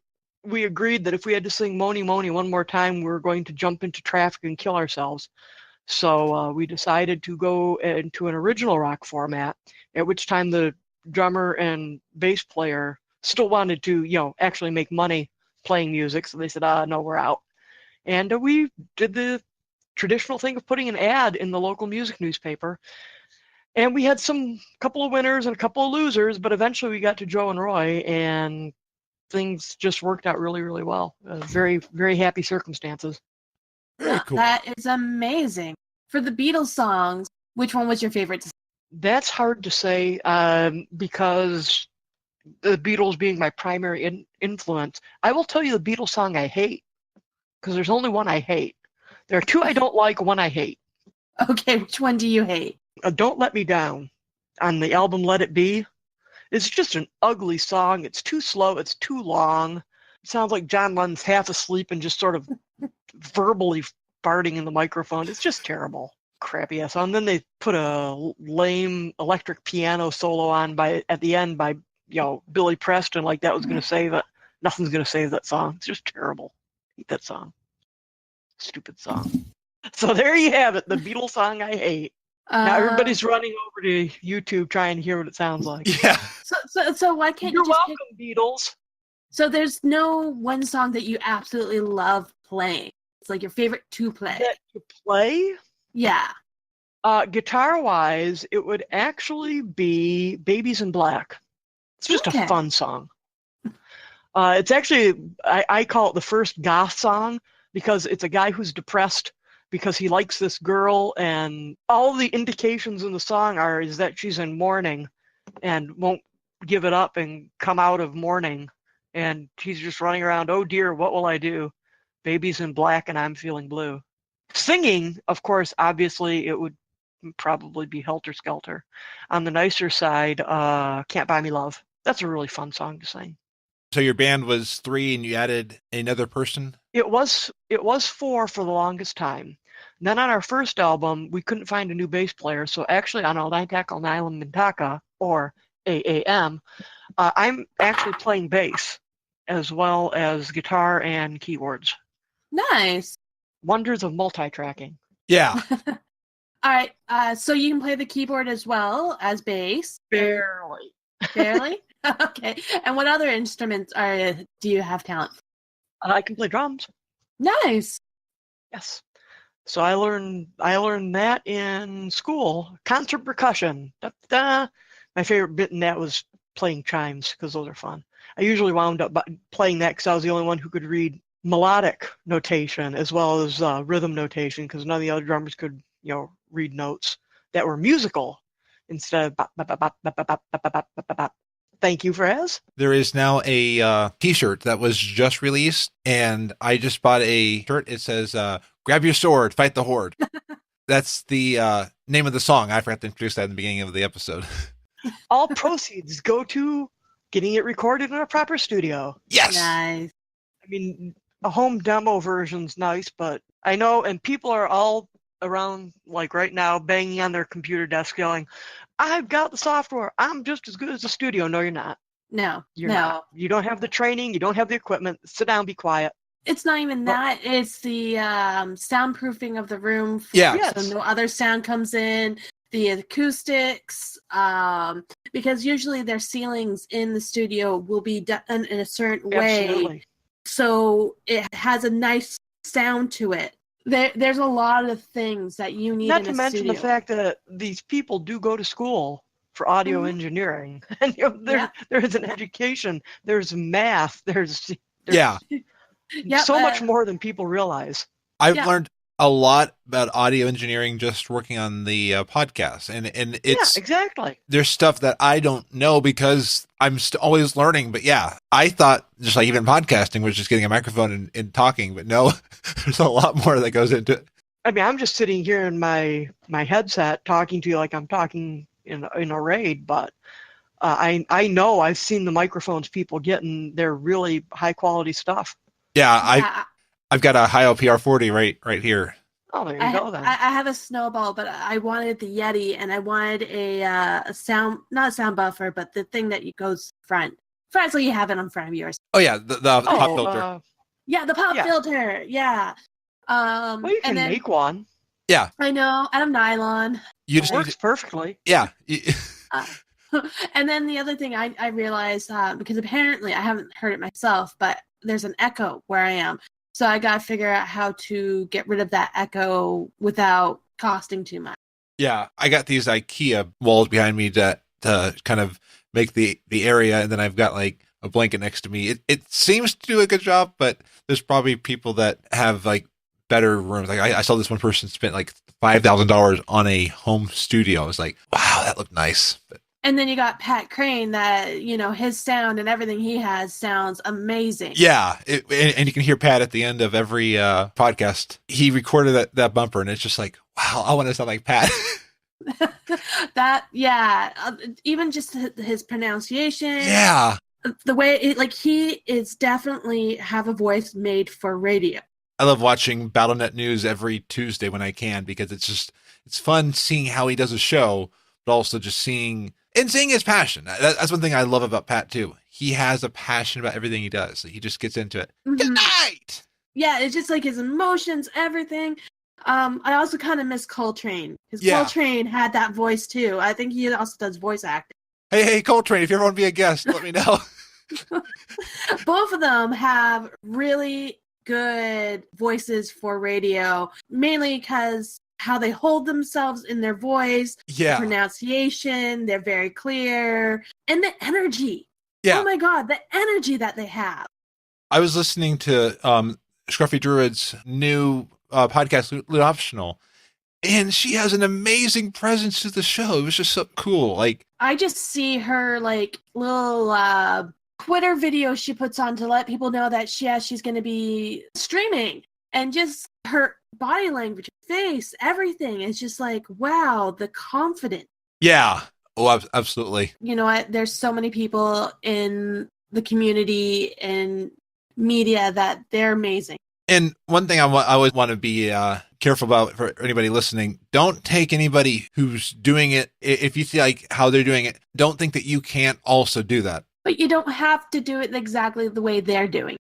we agreed that if we had to sing Moni Moni one more time, we were going to jump into traffic and kill ourselves. So we decided to go into an original rock format, at which time the drummer and bass player still wanted to, actually make money playing music. So they said, no, we're out. And we did the traditional thing of putting an ad in the local music newspaper. And we had couple of winners and a couple of losers, but eventually we got to Joe and Roy, and things just worked out really, really well. Very, very happy circumstances. Very cool. That is amazing. For the Beatles songs, which one was your favorite? That's hard to say because the Beatles being my primary influence. I will tell you the Beatles song I hate, because there's only one I hate. There are two I don't like, one I hate. Okay, which one do you hate? Don't Let Me Down on the album Let It Be. It's just an ugly song. It's too slow. It's too long. It sounds like John Lennon's half asleep and just sort of verbally farting in the microphone. It's just terrible. Crappy ass song. And then they put a lame electric piano solo on at the end by Billy Preston, like that was going to save it. Nothing's going to save that song. It's just terrible. I hate that song. Stupid song. So there you have it. The Beatles song I hate. Now everybody's running over to YouTube trying to hear what it sounds like. Yeah. So why can't You're you just welcome, Beatles. So there's no one song that you absolutely love playing. It's like your favorite to play. To play? Yeah. Guitar-wise, it would actually be Babies in Black. It's just a fun song. It's actually, I call it the first goth song because it's a guy who's depressed because he likes this girl, and all the indications in the song is that she's in mourning and won't give it up and come out of mourning. And he's just running around, oh dear, what will I do? Baby's in black and I'm feeling blue. Singing, of course, obviously it would probably be Helter Skelter. On the nicer side, Can't Buy Me Love. That's a really fun song to sing. So your band was 3 and you added another person? It was 4 for the longest time. And then on our first album, we couldn't find a new bass player. So actually on Aldaintakal Nylam Mintaka, or AAM, I'm actually playing bass as well as guitar and keyboards. Nice. wonders of multi-tracking. Yeah. All right. So you can play the keyboard as well as bass. Barely. Barely. Okay. And what other instruments do you have talent for? I can play drums. Nice. Yes. So I learned that in school. Concert percussion. Da-da. My favorite bit in that was playing chimes because those are fun. I usually wound up playing that because I was the only one who could read melodic notation as well as rhythm notation because none of the other drummers could, read notes that were musical instead of bop, bop, bop, bop, bop, bop, bop, bop, bop, bop, bop. Thank you, Fraz. There is now a t-shirt that was just released, and I just bought a shirt. It says, grab your sword, fight the Horde. That's the name of the song. I forgot to introduce that in the beginning of the episode. All proceeds go to getting it recorded in a proper studio. Yes! Nice. I mean, a home demo version's nice, but I know, and people are all around, like right now, banging on their computer desk yelling, I've got the software. I'm just as good as the studio. No, you're not. No. You're not. You don't have the training. You don't have the equipment. Sit down, be quiet. It's not even that. It's the soundproofing of the room. Yeah. So no other sound comes in. The acoustics, because usually their ceilings in the studio will be done in a certain way. Absolutely. So it has a nice sound to it. There's a lot of things that you need Not in to a mention studio. the fact that these people do go to school for audio engineering. And there's an education, there's math, there's so much more than people realize. I've learned a lot about audio engineering just working on the podcast, and it's exactly. There's stuff that I don't know because I'm always learning. But I thought just like even podcasting was just getting a microphone and talking, but no, there's a lot more that goes into it. I mean, I'm just sitting here in my headset talking to you like I'm talking in a raid, but I know I've seen the microphones people get, and they're really high quality stuff. I've got a Hi-O PR40 right here. Oh, there you go then. I have a Snowball, but I wanted the Yeti, and I wanted a sound, not a sound buffer, but the thing that goes front. Franz, you have it on front of yours. Oh yeah, the pop filter. The pop filter. Yeah. Well, you can make one. Yeah. I know, out of nylon. It works perfectly. Yeah. And then the other thing I realized, because apparently I haven't heard it myself, but there's an echo where I am. So I got to figure out how to get rid of that echo without costing too much. Yeah, I got these IKEA walls behind me to kind of make the area, and then I've got like a blanket next to me. It seems to do a good job, but there's probably people that have like better rooms. Like I saw this one person spent like $5,000 on a home studio. I was like, wow, that looked nice. But And then you got Pat Crane that, his sound and everything he has sounds amazing. Yeah. And you can hear Pat at the end of every podcast. He recorded that bumper, and it's just like, wow, I want to sound like Pat. Even just his pronunciation. Yeah. The way, he is definitely have a voice made for radio. I love watching BattleNet News every Tuesday when I can, because it's fun seeing how he does a show, but also just seeing his passion. That's one thing I love about Pat too. He has a passion about everything he does. He just gets into it. Mm-hmm. Good night. Yeah, it's just like his emotions, everything. I also kind of miss Coltrane, because Coltrane had that voice too. I think he also does voice acting. Hey, Coltrane, if you ever want to be a guest, let me know. Both of them have really good voices for radio, mainly because how they hold themselves in their voice, the pronunciation, they're very clear, and the energy. Yeah. Oh my God, the energy that they have. I was listening to Scruffy Druid's new podcast, Loot Optional, and she has an amazing presence to the show. It was just so cool. Like, I just see her little Twitter videos she puts on to let people know that she's going to be streaming, and just her body language, face, everything is just like, wow, the confidence. Yeah. Oh, absolutely. You know what? There's so many people in the community and media that they're amazing. And one thing I always want to be careful about for anybody listening, don't take anybody who's doing it. If you see like how they're doing it, don't think that you can't also do that. But you don't have to do it exactly the way they're doing.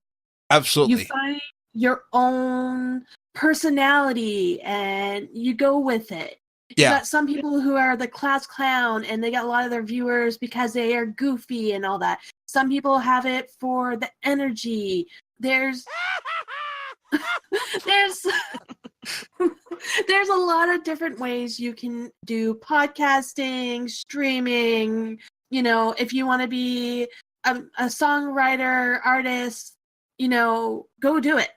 Absolutely. You find your own personality and you go with it. You got some people who are the class clown and they got a lot of their viewers because they are goofy and all that. Some people have it for the energy. There's there's a lot of different ways you can do podcasting, streaming. You know, if you want to be a songwriter, artist, you know, go do it.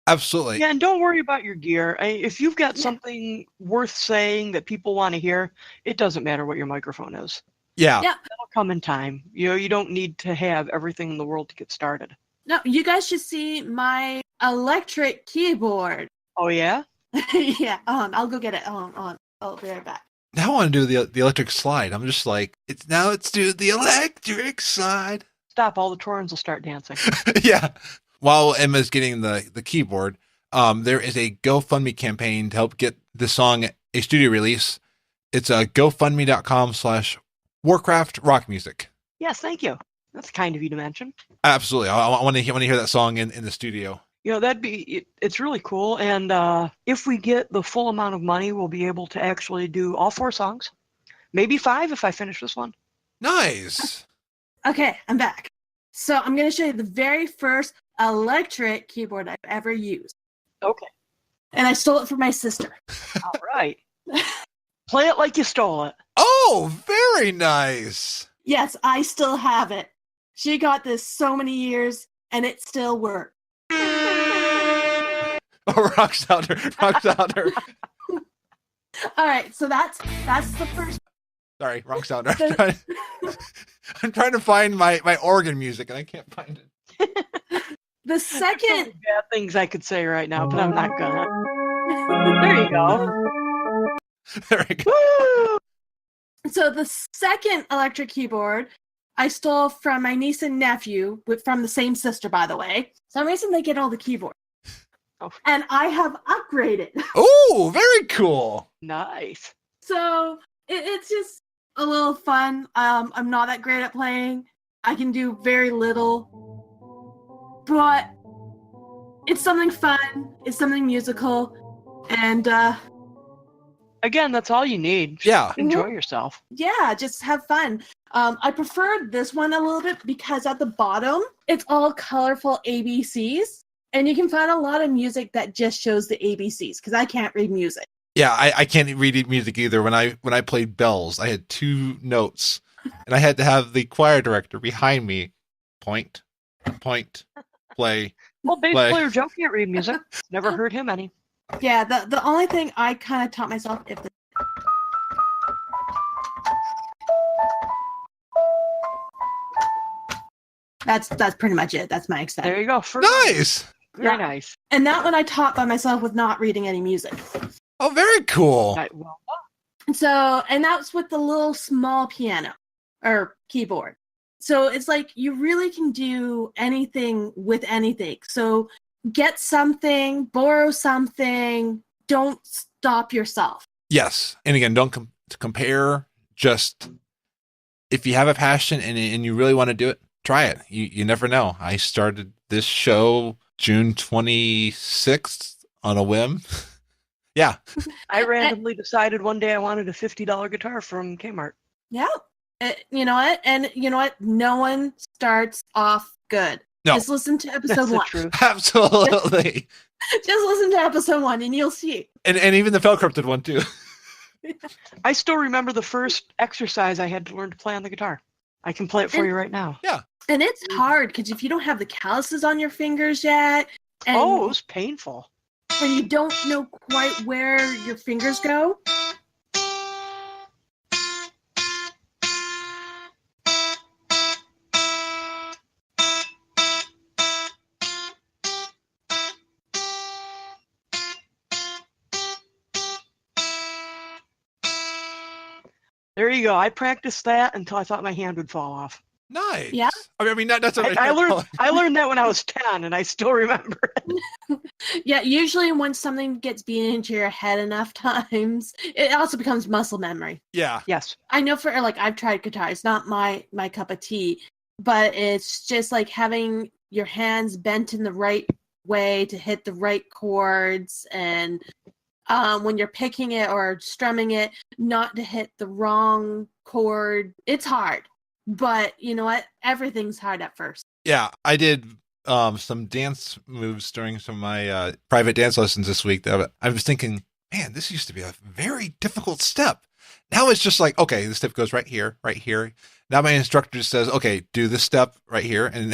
Absolutely. Yeah, and don't worry about your gear. If you've got something worth saying that people want to hear, it doesn't matter what your microphone is. Yeah. Yeah. That'll come in time. You know, you don't need to have everything in the world to get started. No, you guys should see my electric keyboard. Oh, yeah? Yeah, I'll go get it. I'll be right back. Now I want to do the electric slide. I'm just like, let's do the electric slide. Stop, all the Torrens will start dancing. Yeah. While Emma's getting the keyboard, there is a GoFundMe campaign to help get this song a studio release. It's GoFundMe.com/Warcraft Rock Music. Yes, thank you. That's kind of you to mention. Absolutely. I want to hear that song in the studio. You know, it's really cool. And if we get the full amount of money, we'll be able to actually do all 4 songs. Maybe 5 if I finish this one. Nice. Okay, I'm back. So I'm going to show you the very first electric keyboard I've ever used. Okay. And I stole it from my sister. All right. Play it like you stole it. Oh, very nice. Yes, I still have it. She got this so many years, and it still works. Oh, rock sounder. All right, so that's the first. Sorry, wrong sounder. I'm trying to find my organ music, and I can't find it. The second. Bad things I could say right now, but I'm not gonna. There you go. There we go. Woo! So the second electric keyboard I stole from my niece and nephew, from the same sister, by the way. For some reason they get all the keyboards. Oh. And I have upgraded. Oh, very cool. Nice. So it's just a little fun. I'm not that great at playing. I can do very little. But it's something fun. It's something musical. And again, that's all you need. Yeah. Enjoy yourself. Yeah, just have fun. I prefer this one a little bit because at the bottom, it's all colorful ABCs. And you can find a lot of music that just shows the ABCs because I can't read music. Yeah, I can't read music either. When I played bells, I had 2 notes, and I had to have the choir director behind me point, play. Well, bass play. player Joe can't read music. Never heard him any. Yeah, the only thing I kind of taught myself that's pretty much it. That's my extent. There you go. Nice. Very nice. And that one I taught by myself with not reading any music. Oh, very cool. Right, well, So, and that's with the little small piano or keyboard. So it's like you really can do anything with anything. So get something, borrow something, don't stop yourself. Yes. And again, don't compare. Just if you have a passion and you really want to do it, try it. You never know. I started this show June 26th on a whim. Yeah. I randomly decided one day I wanted a $50 guitar from Kmart. Yeah. You know what? And you know what? No one starts off good. No. Just listen to episode That's the 1. truth. Absolutely. Just listen to episode 1 and you'll see. And even the Fell Corrupted one too. I still remember the first exercise I had to learn to play on the guitar. I can play it for you right now. Yeah. And it's hard because if you don't have the calluses on your fingers yet, and, It was painful. and you don't know quite where your fingers go, There you go. I practiced that until I thought my hand would fall off. Nice. Yeah. I mean, that's what I learned that when I was 10, and I still remember it. yeah, usually when something gets beaten into your head enough times, it also becomes muscle memory. Yeah. Yes. I know for like I've tried guitar. It's not my cup of tea, but it's just like having your hands bent in the right way to hit the right chords, and when you're picking it or strumming it, not to hit the wrong chord. It's hard, but you know what? Everything's hard at first. Yeah, I did some dance moves during some of my private dance lessons this week that I was thinking, man, this used to be a very difficult step. Now it's just like, okay, the step goes right here, right here. Now my instructor just says, okay, do this step right here. And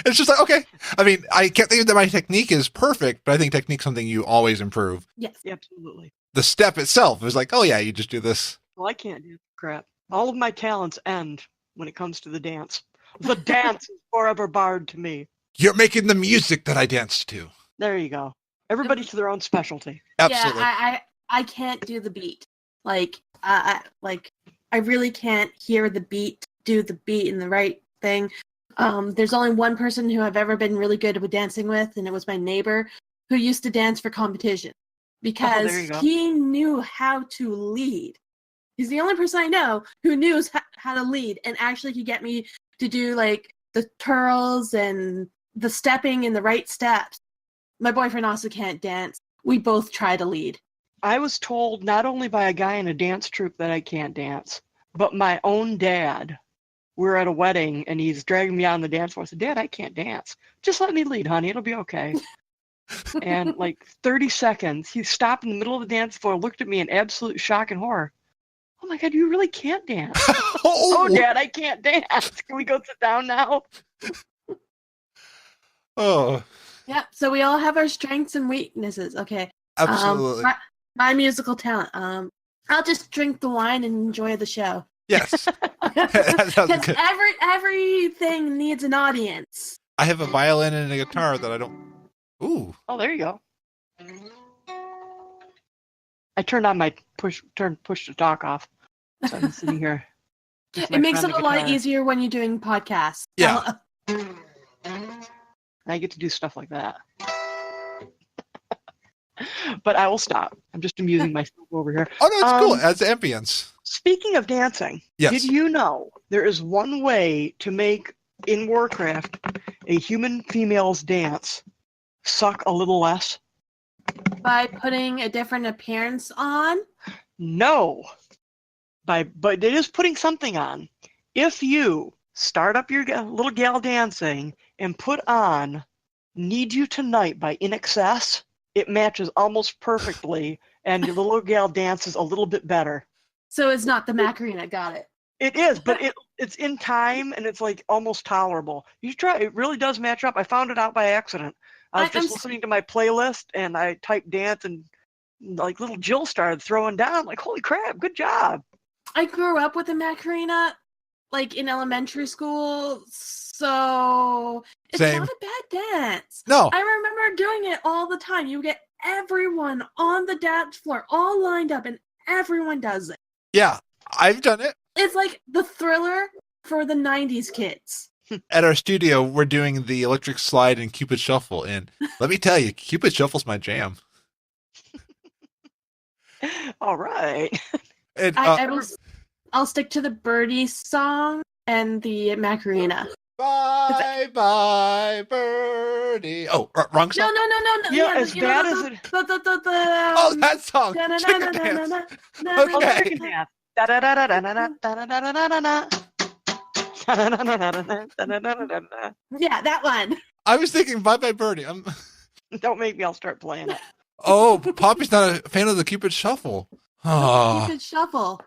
it's just like, okay. I mean, I can't think that my technique is perfect, but I think technique's something you always improve. Yes. Absolutely. The step itself is like, oh yeah, you just do this. Well, I can't do crap. All of my talents end when it comes to the dance. The dance is forever barred to me. You're making the music that I dance to. There you go. Everybody to their own specialty. Absolutely. Yeah, I can't do the beat. I really can't hear the beat, do the beat in the right thing. There's only one person who I've ever been really good with dancing with, and it was my neighbor who used to dance for competition because he knew how to lead. He's the only person I know who knew how to lead and actually could get me to do like the twirls and the stepping in the right steps. My boyfriend also can't dance. We both try to lead. I was told not only by a guy in a dance troupe that I can't dance, but my own dad. We're at a wedding and he's dragging me out on the dance floor. I said, Dad, I can't dance. Just let me lead, honey. It'll be okay. And like 30 seconds, he stopped in the middle of the dance floor, looked at me in absolute shock and horror. Oh my God, you really can't dance. Oh, Dad, I can't dance. Can we go sit down now? Oh. Yeah, so we all have our strengths and weaknesses. Okay. Absolutely. My musical talent. I'll just drink the wine and enjoy the show. Yes. That sounds Because good. everything needs an audience. I have a violin and a guitar that I don't. Ooh. Oh, there you go. I turned on my push to talk off. So I'm sitting here. It makes it a lot easier when you're doing podcasts. Yeah. I get to do stuff like that. But I will stop. I'm just amusing myself over here. Oh, no, it's cool. It adds ambience. Speaking of dancing, Yes. did you know there is one way to make, in Warcraft, a human female's dance suck a little less? By putting a different appearance on? No. But it is putting something on. If you start up your little gal dancing and put on Need You Tonight by In Excess, it matches almost perfectly, and your little gal dances a little bit better. So it's not the Macarena, got it. It is, but it's in time, and it's like almost tolerable. You try, it really does match up. I found it out by accident. I was just listening to my playlist, and I typed dance, and like little Jill started throwing down, like, holy crap, good job. I grew up with the Macarena, like in elementary school, so it's Same. not a bad dance. No. I remember doing it all the time. You get everyone on the dance floor, all lined up, and everyone does it. Yeah, I've done it. It's like the Thriller for the 90s kids. At our studio, we're doing the electric slide and Cupid shuffle, and let me tell you, Cupid shuffle's my jam. All right. And, I'll stick to the Birdie song and the Macarena. bye, bye, birdie. Oh, wrong No. song? Yeah, as bad as it. Oh, that song. Chicken dance. Oh, Okay. chicken dance. Da-da-da-da-da-da-da-da-da-da-da-da. Yeah, that one. I was thinking bye, bye, birdie. Don't make me, I'll start playing it. Oh, Poppy's not a fan of the Cupid shuffle. Oh. Cupid Shuffle.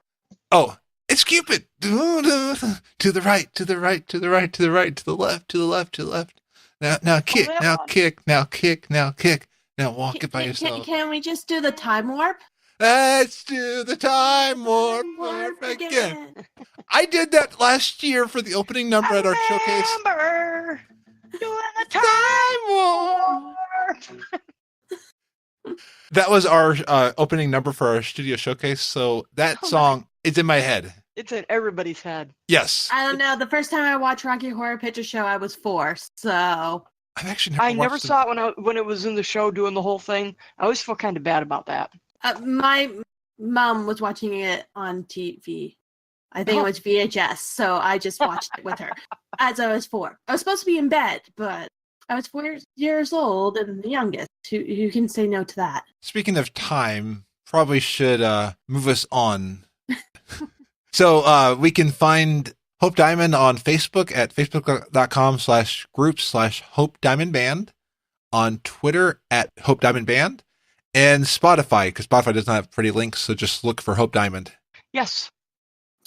Oh, it's Cupid. To the right, to the right, to the right, to the right, to the left, to the left, to the left. Now kick, that now one. kick, now kick, now kick. Now walk it by yourself. Can we just do the time warp? Let's do the time warp again. I did that last year for the opening number at our showcase. Remember doing the Time warp. That was our opening number for our studio showcase. So that Oh my song is in my head. It's in everybody's head. Yes. I don't know. The first time I watched Rocky Horror Picture Show, I was 4. So I've actually never I never watched saw it when it was in the show doing the whole thing. I always feel kind of bad about that. my mom was watching it on TV. I think it was VHS. So I just watched it with her as I was 4. I was supposed to be in bed, but I was 4 years old and the youngest. Who can say no to that? Speaking of time, probably should move us on. So we can find Hope Diamond on Facebook at facebook.com/group/Hope Diamond Band, on Twitter at Hope Diamond Band, and Spotify, because Spotify doesn't have pretty links, so just look for Hope Diamond. Yes.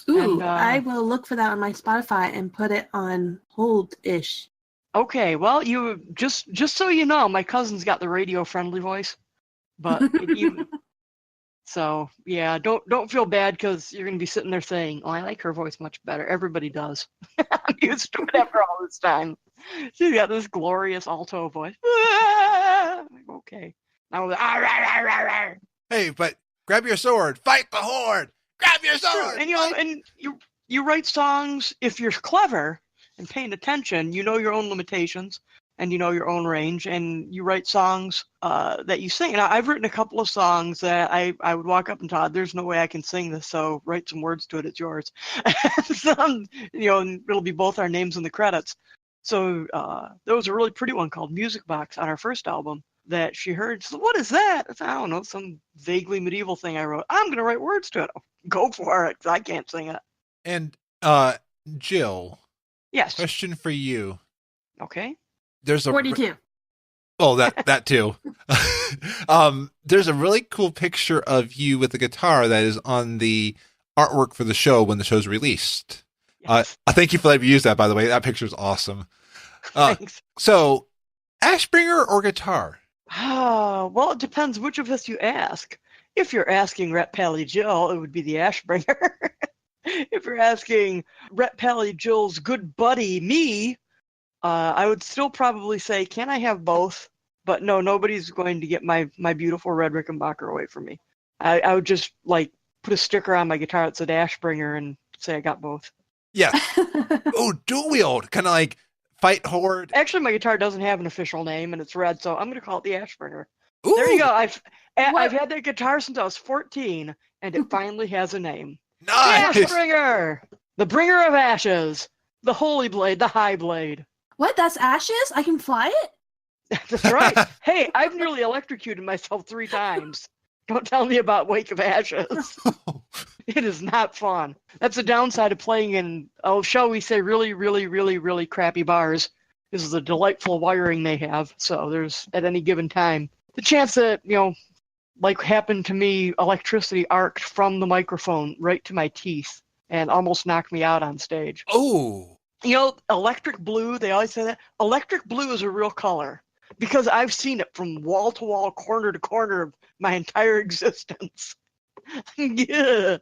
Ooh, And, I will look for that on my Spotify and put it on hold-ish. Okay, well, you just so you know, my cousin's got the radio-friendly voice, but so yeah, don't feel bad because you're gonna be sitting there saying, "Oh, I like her voice much better." Everybody does. I'm used to it after all this time. She's got this glorious alto voice. Okay, now Hey, but grab your sword, fight the Horde. Grab your sword. and and you write songs if you're clever and paying attention. You know your own limitations and you know your own range, and you write songs that you sing. And I've written a couple of songs that I would walk up and Todd, there's no way I can sing this, so write some words to it. It's yours. And it'll be both our names in the credits. So there was a really pretty one called Music Box on our first album that she heard. She said, "What is that?" I said, "I don't know, some vaguely medieval thing I wrote. I'm going to write words to it." Go for it, 'cause I can't sing it. And Jill, Yes. question for you. Okay. There's a 42. Oh, that too. There's a really cool picture of you with the guitar that is on the artwork for the show when the show's released. Yes. I thank you for letting me use that, by the way. That picture is awesome. Thanks. So, Ashbringer or guitar? Well, it depends which of us you ask. If you're asking RetPallyJil, it would be the Ashbringer. If you're asking RetPallyJil's good buddy, me, I would still probably say, can I have both? But no, nobody's going to get my beautiful red Rickenbacker away from me. I would just put a sticker on my guitar that said Ashbringer and say I got both. Yeah. Oh, dual wield. Kind of like fight Horde. Actually, my guitar doesn't have an official name and it's red, so I'm going to call it the Ashbringer. Ooh. There you go. I've had that guitar since I was 14, and it finally has a name. Nice. The Ashbringer, the bringer of ashes, the holy blade, the high blade. What? That's ashes? I can fly it? That's right. Hey, I've nearly electrocuted myself 3 times. Don't tell me about Wake of Ashes. It is not fun. That's the downside of playing in, shall we say, really, really, really, really crappy bars. This is the delightful wiring they have. So there's, at any given time, the chance that, like happened to me, electricity arced from the microphone right to my teeth and almost knocked me out on stage. Oh. Electric blue, they always say that. Electric blue is a real color because I've seen it from wall to wall, corner to corner of my entire existence. Yeah.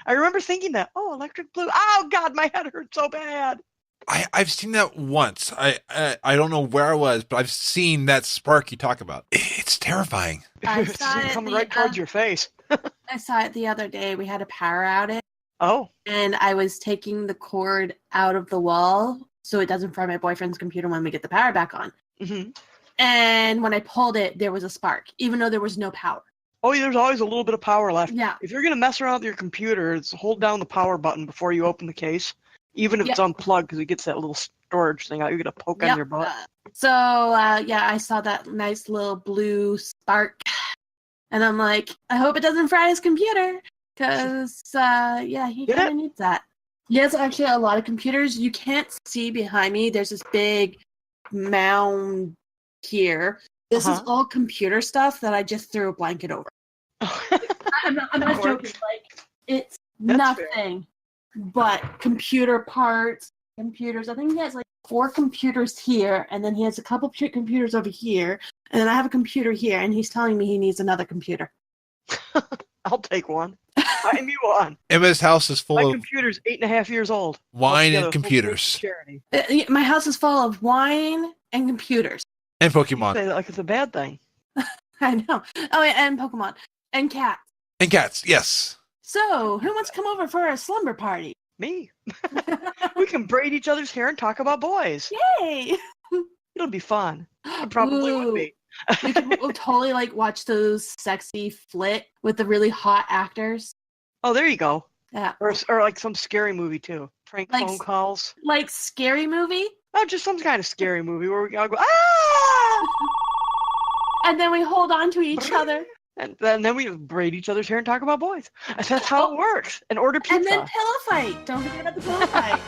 I remember thinking that, electric blue. Oh, God, my head hurt so bad. I've seen that once. I don't know where I was, but I've seen that spark you talk about. It's terrifying. I saw it coming right towards your face. I saw it the other day. We had a power outage. Oh. And I was taking the cord out of the wall so it doesn't fry my boyfriend's computer when we get the power back on. Mm-hmm. And when I pulled it, there was a spark, even though there was no power. Oh, there's always a little bit of power left. Yeah. If you're going to mess around with your computer, it's hold down the power button before you open the case, even if it's unplugged, because it gets that little storage thing out. You're going to poke on your butt. I saw that nice little blue spark. And I'm like, I hope it doesn't fry his computer. Because, he kind of needs that. Yes, actually, a lot of computers, you can't see behind me. There's this big mound here. This is all computer stuff that I just threw a blanket over. I'm not joking. It's That's nothing but computer parts, computers. I think he has 4 computers here, and then he has a couple computers over here, and then I have a computer here, and he's telling me he needs another computer. I'll take one. Find me one. Emma's house is full My of computer's 8.5 years old. wine and computers. My house is full of wine and computers. And Pokemon. You say that like it's a bad thing. I know. Oh, and Pokemon. And cats. And cats, yes. So, who wants to come over for a slumber party? Me. We can braid each other's hair and talk about boys. Yay! It'll be fun. It probably would be. We'll totally watch those sexy flit with the really hot actors. Oh, there you go. Yeah. Or like some scary movie too. Prank phone calls. Like Scary Movie, Oh, just some kind of scary movie where we all go, ah! And then we hold on to each other. And then we braid each other's hair and talk about boys. That's how it works. And order pizza. And then pillow fight. Don't forget about the pillow fight.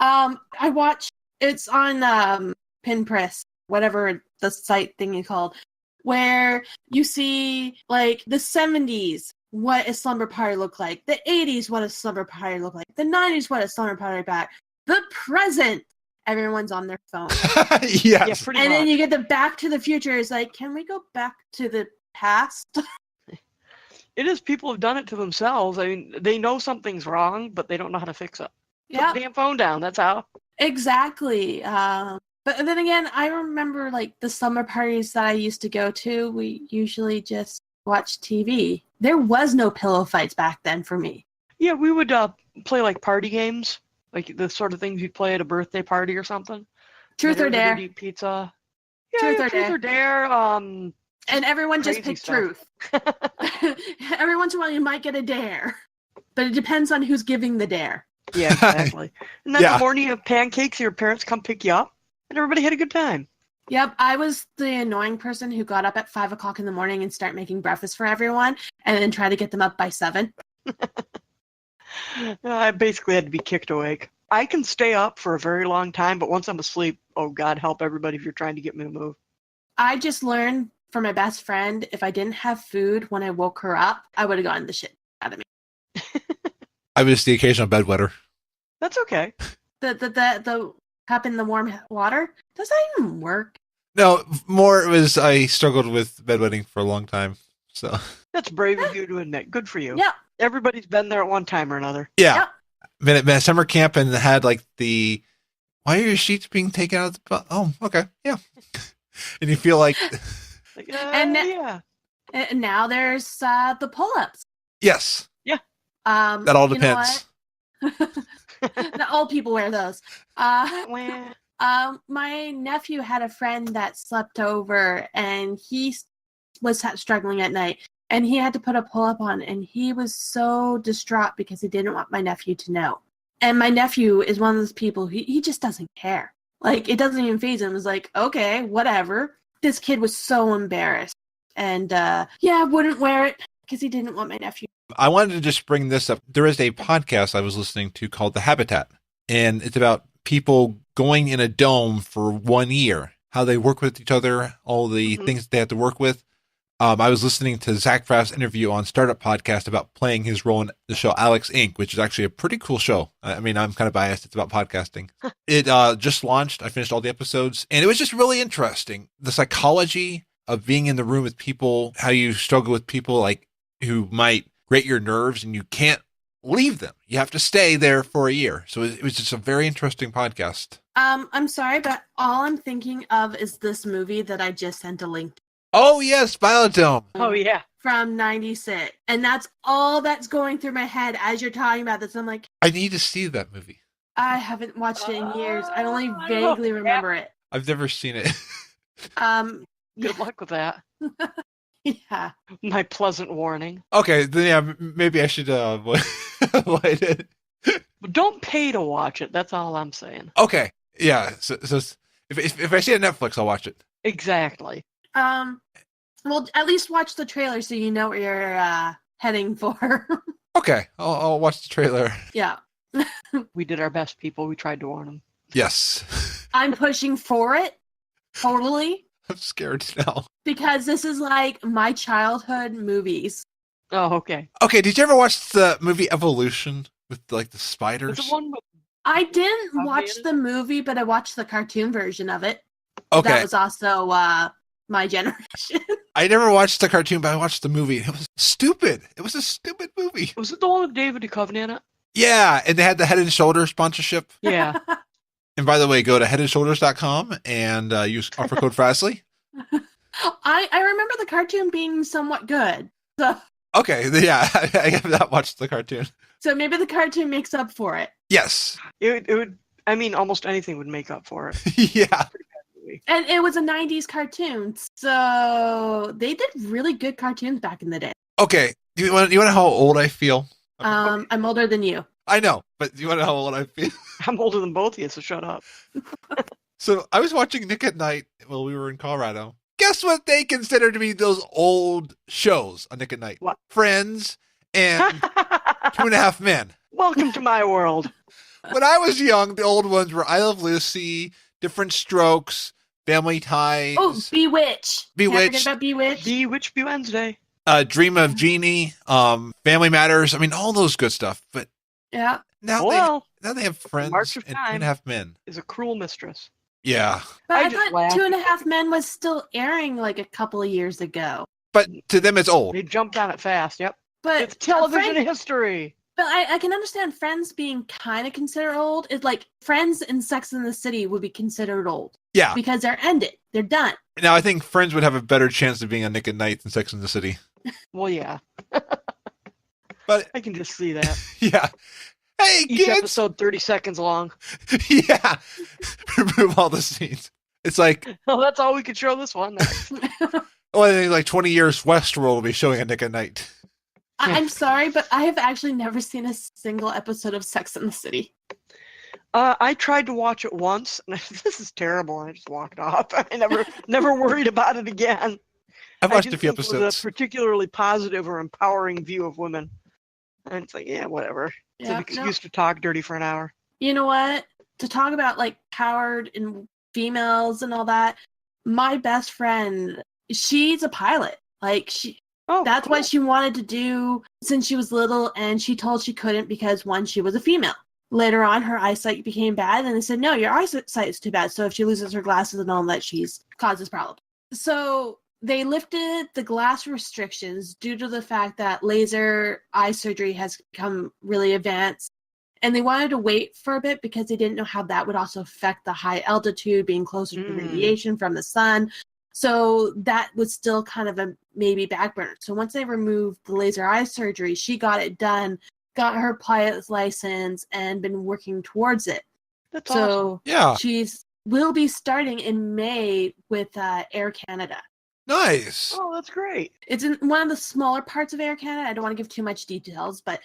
I watched, it's on Pinterest, whatever the site thing is called, where you see like the 70s, what a slumber party looked like, the 80s, what a slumber party looked like, the 90s, what a slumber party back, the present, everyone's on their phone. Yes. Yeah, pretty And much. then you get the Back to the Future. It's like, can we go back to the past? It is. People have done it to themselves. I mean, they know something's wrong, but they don't know how to fix it. Put Yeah, the damn phone down. That's how. exactly. But then again, I remember like the summer parties that I used to go to, we usually just watch TV. There was no pillow fights back then for me. Yeah, we would play like party games, like the sort of things you'd play at a birthday party or something. Truth or Everybody dare. would eat pizza. Yeah, Truth or truth dare. or dare. And everyone just Crazy picked stuff. truth. Every once in a while you might get a dare. But it depends on who's giving the dare. Yeah, exactly. And then Yeah. the morning of pancakes, your parents come pick you up, and everybody had a good time. Yep, I was the annoying person who got up at 5 o'clock in the morning and start making breakfast for everyone, and then try to get them up by 7. I basically had to be kicked awake. I can stay up for a very long time, but once I'm asleep, oh God, help everybody if you're trying to get me to move. I just learned from my best friend, if I didn't have food when I woke her up, I would have gotten the shit out of me. I was the occasional bedwetter. That's okay. The cup in the warm water, does that even work? No, more it was I struggled with bedwetting for a long time. So That's brave of you to admit. Good for you. Yep. Everybody's been there at one time or another. yeah, Yep. been at summer camp and had like the why are your sheets being taken out of the oh okay yeah, and you feel like Like, And yeah. And now there's the pull-ups. yes, That all depends. The old people wear those. Wah. My nephew had a friend that slept over, and he was struggling at night, and he had to put a pull-up on, and he was so distraught because he didn't want my nephew to know. And my nephew is one of those people, he just doesn't care. Like, it doesn't even faze him. It's like, okay, whatever. This kid was so embarrassed. And, wouldn't wear it because he didn't want my nephew. I wanted to just bring this up. There is a podcast I was listening to called The Habitat, and it's about people going in a dome for 1 year, how they work with each other, all the things they have to work with. I was listening to Zach Braff's interview on Startup Podcast about playing his role in the show Alex Inc., which is actually a pretty cool show. I mean, I'm kind of biased. It's about podcasting. It just launched. I finished all the episodes, and it was just really interesting. The psychology of being in the room with people, how you struggle with people like who might grate your nerves, and you can't leave them. You have to stay there for a year. So it was just a very interesting podcast. I'm sorry, but all I'm thinking of is this movie that I just sent a link to. Oh, yes, Biodome. Oh, yeah. From 96. And that's all that's going through my head as you're talking about this. I'm like, I need to see that movie. I haven't watched it in years. I only vaguely remember it. I've never seen it. Good luck with that. Yeah. My pleasant warning. Okay, then yeah, maybe I should avoid it. But don't pay to watch it. That's all I'm saying. Okay, yeah. So if I see it on Netflix, I'll watch it. Exactly. Well, at least watch the trailer so you know what you're heading for. Okay, I'll watch the trailer. Yeah. We did our best, people. We tried to warn them. Yes. I'm pushing for it. Totally. I'm scared now. Because this is like my childhood movies. Oh, okay. Okay, did you ever watch the movie Evolution with like the Is spiders? it one with I didn't Have watch you? the movie, but I watched the cartoon version of it. Okay, That was also my generation. I never watched the cartoon, but I watched the movie. It was stupid. It was a stupid movie. Was it the one with David Duchovny in it? Yeah, and they had the Head and Shoulders sponsorship. Yeah. And by the way, go to headandshoulders.com and use offer code Frasley. I remember the cartoon being somewhat good. Okay, yeah, I have not watched the cartoon. So maybe the cartoon makes up for it. Yes. It would, I mean, almost anything would make up for it. Yeah. And it was a 90s cartoon. So they did really good cartoons back in the day. Okay. You want to know how old I feel? I'm older than you. I know, but you want to know how old I feel? I'm older than both of you, so shut up. So I was watching Nick at Night while we were in Colorado. Guess what they consider to be those old shows on Nick at Night? What? Friends and 2.5 Men. Welcome to my world. When I was young, the old ones were I Love Lucy, Different Strokes, Family Ties. Oh, Bewitched. Can't forget about Bewitched. Bewitched Be Wednesday. Dream of Jeannie, Family Matters. I mean, all those good stuff. But Yeah. now they have Friends March and of Time 2.5 Men. is a cruel mistress. Yeah. But I I just thought laughed. 2.5 Men was still airing like a couple of years ago. But to them, it's old. They jumped on it fast. Yep. But It's television Friends- history. But I can understand Friends being kind of considered old. It's like Friends and Sex and the City would be considered old Yeah. because they're ended. They're done. Now, I think Friends would have a better chance of being on Nick at Night than Sex and the City. Well, yeah. But, I can just see that. yeah. Hey, Each kids! episode 30 seconds long. Yeah. Remove all the scenes. It's like, Well, that's all we could show this one. oh, I think like 20 years Westworld will be showing on Nick at Night. I'm sorry, but I have actually never seen a single episode of Sex and the City. I tried to watch it once, and this is terrible, and I just walked off. I never worried about it again. I've I watched didn't a few think It was episodes. a particularly positive or empowering view of women. And it's like, yeah, whatever. It's an Yeah, excuse to talk dirty for an hour. You know what? To talk about like powered and females and all that, my best friend, she's a pilot. Like Oh, that's cool. what she wanted to do since she was little, and she told she couldn't because one, she was a female. Later on, her eyesight became bad, and they said, no, your eyesight is too bad. So if she loses her glasses and all that, she's causes problems. So they lifted the glass restrictions due to the fact that laser eye surgery has become really advanced. And they wanted to wait for a bit because they didn't know how that would also affect the high altitude, being closer to radiation from the sun. So that was still kind of a maybe back burner. So once they removed the laser eye surgery, she got it done, got her pilot's license, and been working towards it. That's awesome. So Yeah. she's will be starting in May with Air Canada. Nice. Oh, that's great. It's in one of the smaller parts of Air Canada. I don't want to give too much details, but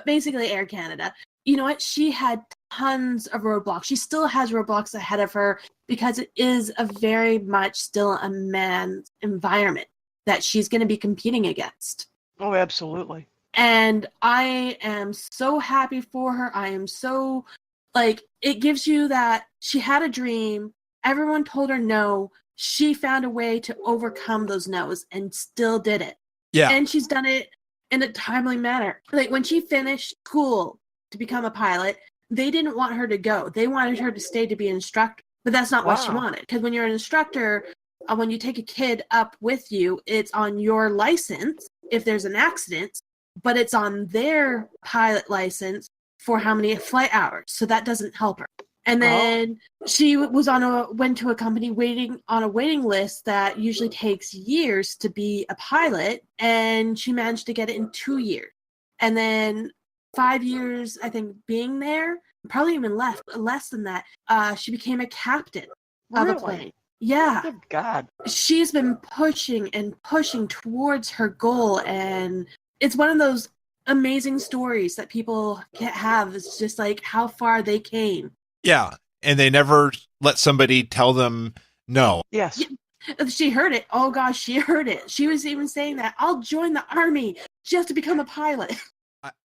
basically Air Canada. You know what? She had tons of roadblocks. She still has roadblocks ahead of her because it is a very much still a man's environment that she's going to be competing against. Oh, absolutely. And I am so happy for her. I am so, like, it gives you that she had a dream. Everyone told her no. She found a way to overcome those no's and still did it. Yeah. And she's done it in a timely manner. Like, when she finished school to become a pilot, they didn't want her to go. They wanted her to stay to be an instructor. But that's not what she Wow. wanted. Because when you're an instructor, when you take a kid up with you, it's on your license if there's an accident, but it's on their pilot license for how many flight hours. So that doesn't help her. And then she was went to a company waiting on a waiting list that usually takes years to be a pilot, and she managed to get it in 2 years. And then 5 years, I think, being there, probably even less than that, she became a captain of a Really? plane. Yeah. Good God. She's been pushing and pushing towards her goal, and it's one of those amazing stories that people can't have. It's just like how far they came. Yeah. And they never let somebody tell them no. Yes. She heard it. Oh gosh, she heard it. She was even saying that I'll join the army just to become a pilot.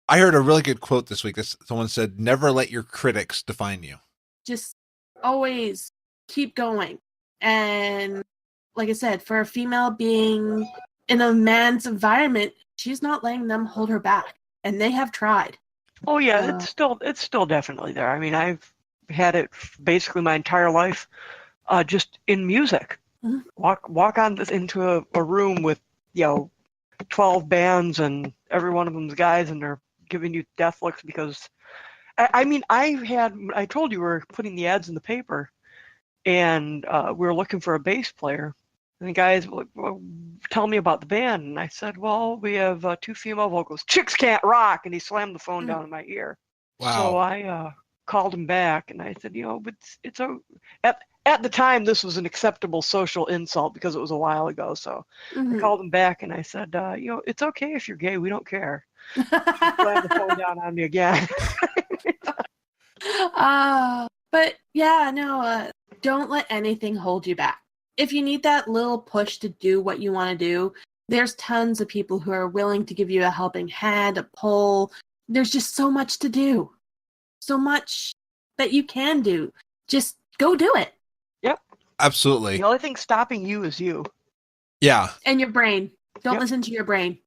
I heard a really good quote this week. Someone said, never let your critics define you. Just always keep going. And like I said, for a female being in a man's environment, she's not letting them hold her back. And they have tried. Oh yeah, it's still definitely there. I mean, I've had it basically my entire life, just in music. Mhm. Walk into a room with 12 bands, and every one of them's guys, and they're giving you death looks because, I mean, I told you we were putting the ads in the paper, and we were looking for a bass player. And the guys were like, well, tell me about the band. And I said, well, we have 2 female vocals. Chicks can't rock. And he slammed the phone down in my ear. Wow. So I called him back, and I said, but it's at the time, this was an acceptable social insult because it was a while ago. So I called him back, and I said, it's okay if you're gay. We don't care. Slam the phone down on me again. But yeah, no, don't let anything hold you back. If you need that little push to do what you want to do, there's tons of people who are willing to give you a helping hand, a pull. There's just so much to do. So much that you can do. Just go do it. Yep. Absolutely. The only thing stopping you is you. Yeah. And your brain. Don't listen to your brain.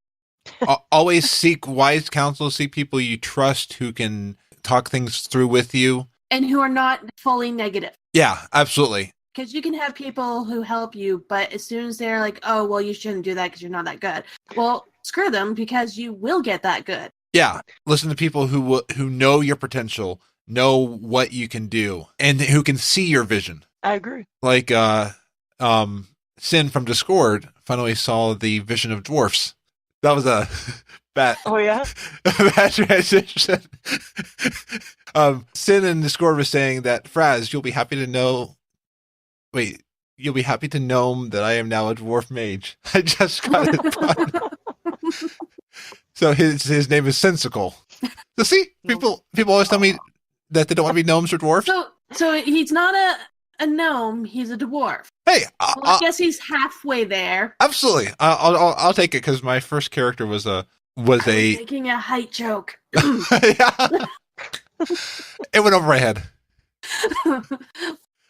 Always seek wise counsel. Seek people you trust who can talk things through with you. And who are not fully negative. Yeah, absolutely. Because you can have people who help you, but as soon as they're like, oh, well, you shouldn't do that because you're not that good. Well, screw them, because you will get that good. Yeah. Listen to people who know your potential, know what you can do, and who can see your vision. I agree. Like Sin from Discord finally saw the vision of dwarfs. That was a bad, Oh, yeah? bad transition. Sin in Discord was saying that, Fraz, you'll be happy to know that I am now a dwarf mage. I just got it done. So his name is Sensical. So see, people always tell me that they don't want to be gnomes or dwarfs. So he's not a gnome, he's a dwarf. Hey, Well, I guess he's halfway there. absolutely. I'll take it, because my first character was Making a height joke. Yeah. It went over my head.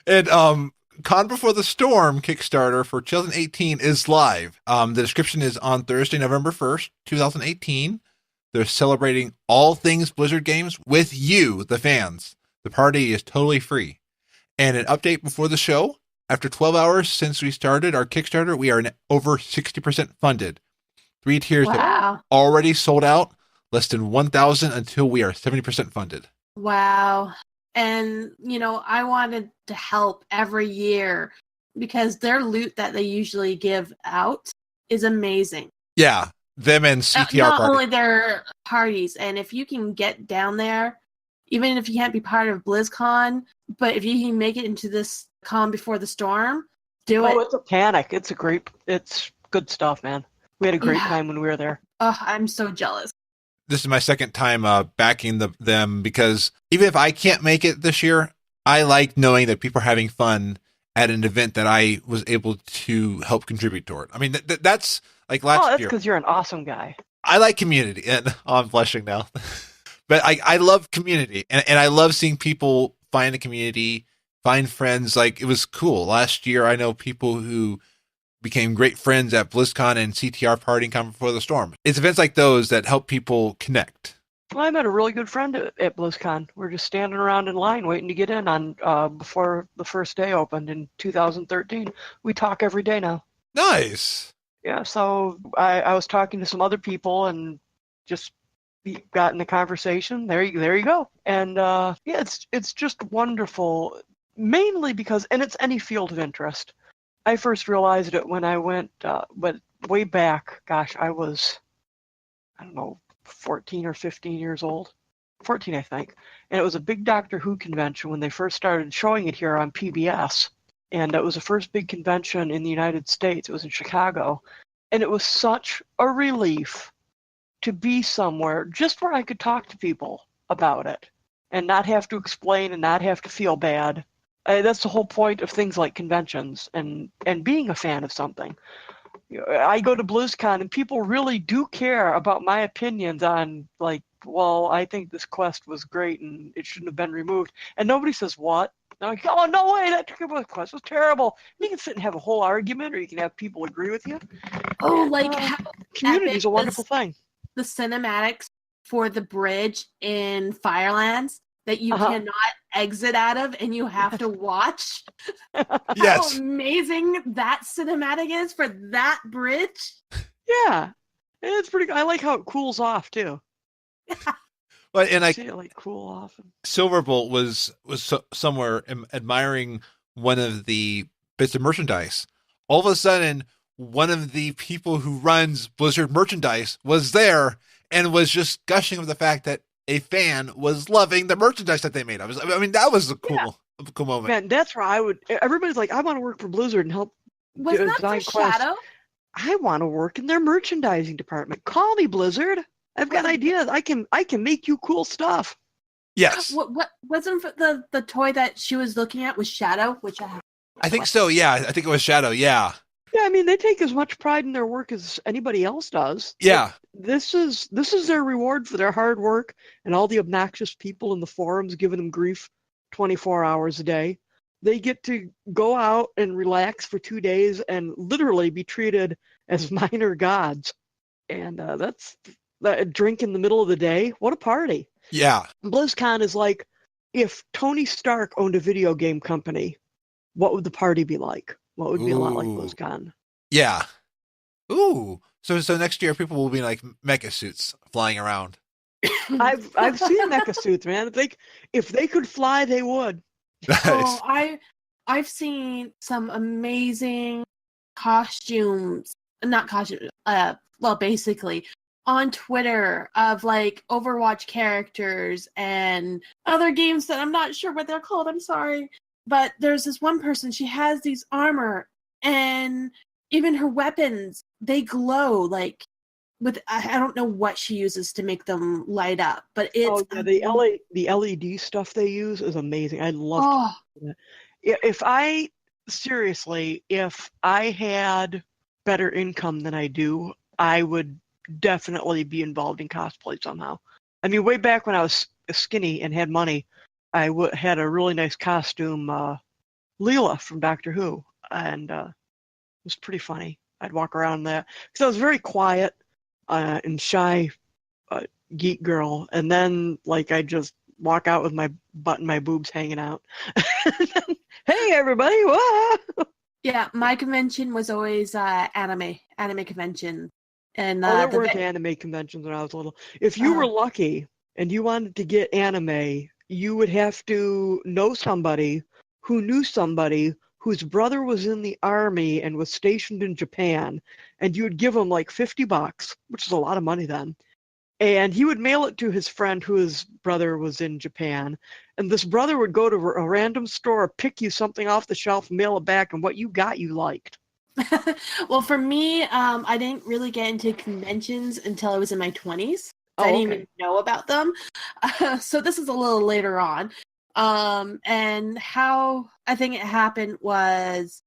And Con Before the Storm Kickstarter for 2018 is live. The description is on Thursday, November 1st, 2018. They're celebrating all things Blizzard games with you, the fans. The party is totally free. And an update before the show. After 12 hours since we started our Kickstarter, we are over 60% funded. 3 tiers have already sold out. Less than 1,000 until we are 70% funded. Wow. And, I wanted to help every year because their loot that they usually give out is amazing. Yeah, them and CTR Not party. only their parties, and if you can get down there, even if you can't be part of BlizzCon, but if you can make it into this Con Before the Storm, do it. Oh, it's a panic. It's good stuff, man. We had a great time when we were there. Oh, I'm so jealous. This is my second time backing them, because even if I can't make it this year, I like knowing that people are having fun at an event that I was able to help contribute toward. I mean, that's like last year. That's because you're an awesome guy. I like community, and I'm blushing now. But I love community, and I love seeing people find a community, find friends. Like, it was cool. Last year, I know people who became great friends at BlizzCon and CTR Party and Come Before the Storm. It's events like those that help people connect. Well, I met a really good friend at BlizzCon. We're just standing around in line waiting to get in on before the first day opened in 2013. We talk every day now. Nice. Yeah, so I was talking to some other people and just got in the conversation. There you go. And it's just wonderful, mainly because, and it's any field of interest. I first realized it when I went, but way back, gosh, I was, 14 or 15 years old. 14, I think. And it was a big Doctor Who convention when they first started showing it here on PBS. And it was the first big convention in the United States. It was in Chicago. And it was such a relief to be somewhere just where I could talk to people about it and not have to explain and not have to feel bad. That's the whole point of things like conventions and being a fan of something. I go to BlizzCon and people really do care about my opinions on, like, well, I think this quest was great and it shouldn't have been removed. And nobody says what. They're like, oh, no way, that quest was terrible. You can sit and have a whole argument, or you can have people agree with you. Oh, like how community is a wonderful thing. The cinematics for the bridge in Firelands that you cannot exit out of and you have to watch. Yes. How amazing that cinematic is for that bridge. Yeah. It's pretty good. I like how it cools off too. But and I see it like cool off. Silverbolt was somewhere admiring one of the bits of merchandise. All of a sudden, one of the people who runs Blizzard merchandise was there and was just gushing of the fact that a fan was loving the merchandise that they made. That was a cool moment. Man, that's where everybody's like, I want to work for Blizzard and help. Was that for Shadow? Shadow? I want to work in their merchandising department. Call me, Blizzard. I've got ideas. I can make you cool stuff. Yes. What wasn't the toy that she was looking at was Shadow, which I think so, yeah. I think it was Shadow, yeah. Yeah, I mean, they take as much pride in their work as anybody else does. Yeah. This is their reward for their hard work and all the obnoxious people in the forums giving them grief 24 hours a day. They get to go out and relax for 2 days and literally be treated as minor gods. And that's a drink in the middle of the day. What a party. Yeah. BlizzCon is like, if Tony Stark owned a video game company, what would the party be like? What would be a lot like BlizzCon? Yeah. Ooh. So next year people will be like mecha suits flying around. I've seen mecha suits, man. If they could fly, they would. Nice. Oh, I've seen some amazing costumes, not costumes, well, basically on Twitter of like Overwatch characters and other games that I'm not sure what they're called. I'm sorry. But there's this one person, she has these armor and even her weapons, they glow like with, I don't know what she uses to make them light up, but it's the LED stuff they use is amazing. I love that. If I had better income than I do, I would definitely be involved in cosplay somehow. I mean, way back when I was skinny and had money, I had a really nice costume, Leela from Doctor Who, and it was pretty funny. I'd walk around there because I was very quiet and shy geek girl, and then like I just walk out with my butt and my boobs hanging out. Hey everybody! Whoa! Yeah, my convention was always anime convention, and there weren't anime conventions when I was little. If you were lucky and you wanted to get anime, you would have to know somebody who knew somebody whose brother was in the army and was stationed in Japan, and you would give him like $50, which is a lot of money then, and he would mail it to his friend whose brother was in Japan, and this brother would go to a random store, pick you something off the shelf, mail it back, and what you got you liked. Well, for me, I didn't really get into conventions until I was in my 20s. Oh, I didn't even know about them. So this is a little later on. And how I think it happened was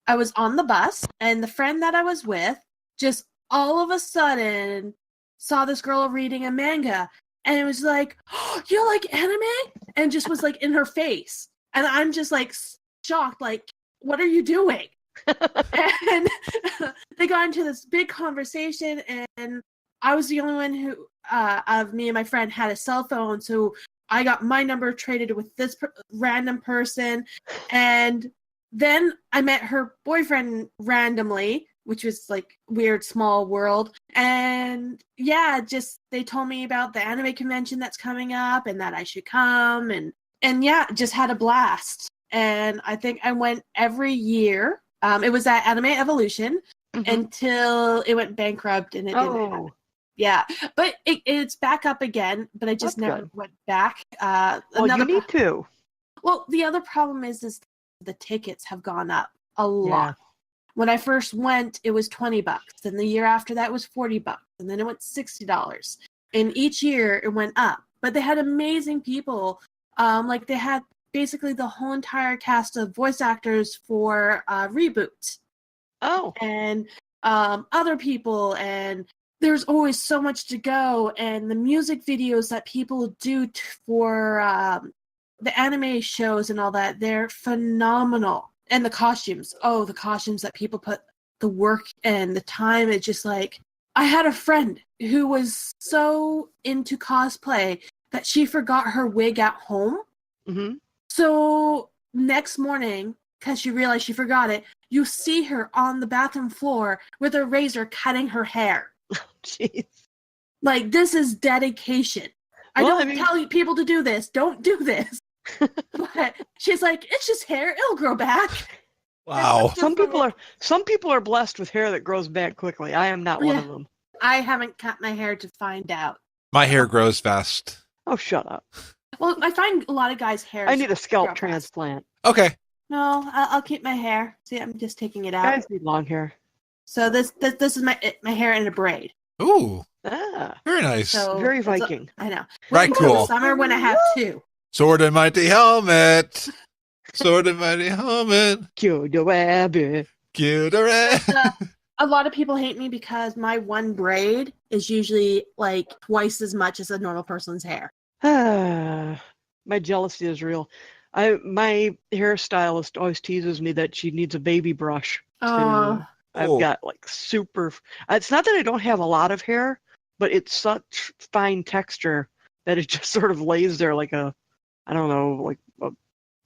I was on the bus, and the friend that I was with just all of a sudden saw this girl reading a manga, and it was like, oh, you like anime? And just was like in her face. And I'm just like shocked, like, what are you doing? And they got into this big conversation, and I was the only one who, of me and my friend, had a cell phone, so I got my number traded with this random person, and then I met her boyfriend randomly, which was like weird small world, and yeah, just they told me about the anime convention that's coming up and that I should come, and yeah, just had a blast. And I think I went every year. It was at Anime Evolution until it went bankrupt and it didn't happen. Yeah, but it's back up again, but I just never went back. You need to. Well, the other problem is the tickets have gone up a lot. When I first went, it was $20, and the year after that was $40, and then it went $60. And each year it went up. But they had amazing people. Like they had basically the whole entire cast of voice actors for Reboot. Oh. And other people, and there's always so much to go, and the music videos that people do for the anime shows and all that, they're phenomenal. And the costumes, the costumes that people put the work and the time, it's just like, I had a friend who was so into cosplay that she forgot her wig at home. Mm-hmm. So next morning, because she realized she forgot it, you see her on the bathroom floor with a razor cutting her hair. Jeez. Like, this is dedication. I don't tell people to do this. Don't do this. But she's like, it's just hair. It'll grow back. Wow. Some people are blessed with hair that grows back quickly. I am not one of them. I haven't cut my hair to find out. My hair grows fast. Oh, shut up. Well, I find a lot of guys' hair. I need a scalp transplant. Okay. No, I'll keep my hair. See, I'm just taking it out. Guys need long hair. So this is my hair in a braid. Ooh. Ah, Very nice. So very it's a- Viking. I know. Right, Wait until cool. the summer when I have 2. Sword and mighty helmet. Sword and mighty helmet. Cue the rabbit. Cute red. A lot of people hate me because my one braid is usually like twice as much as a normal person's hair. Ah, my jealousy is real. My hairstylist always teases me that she needs a baby brush. Oh. I've Oh. got like super. It's not that I don't have a lot of hair, but it's such fine texture that it just sort of lays there like a, I don't know, like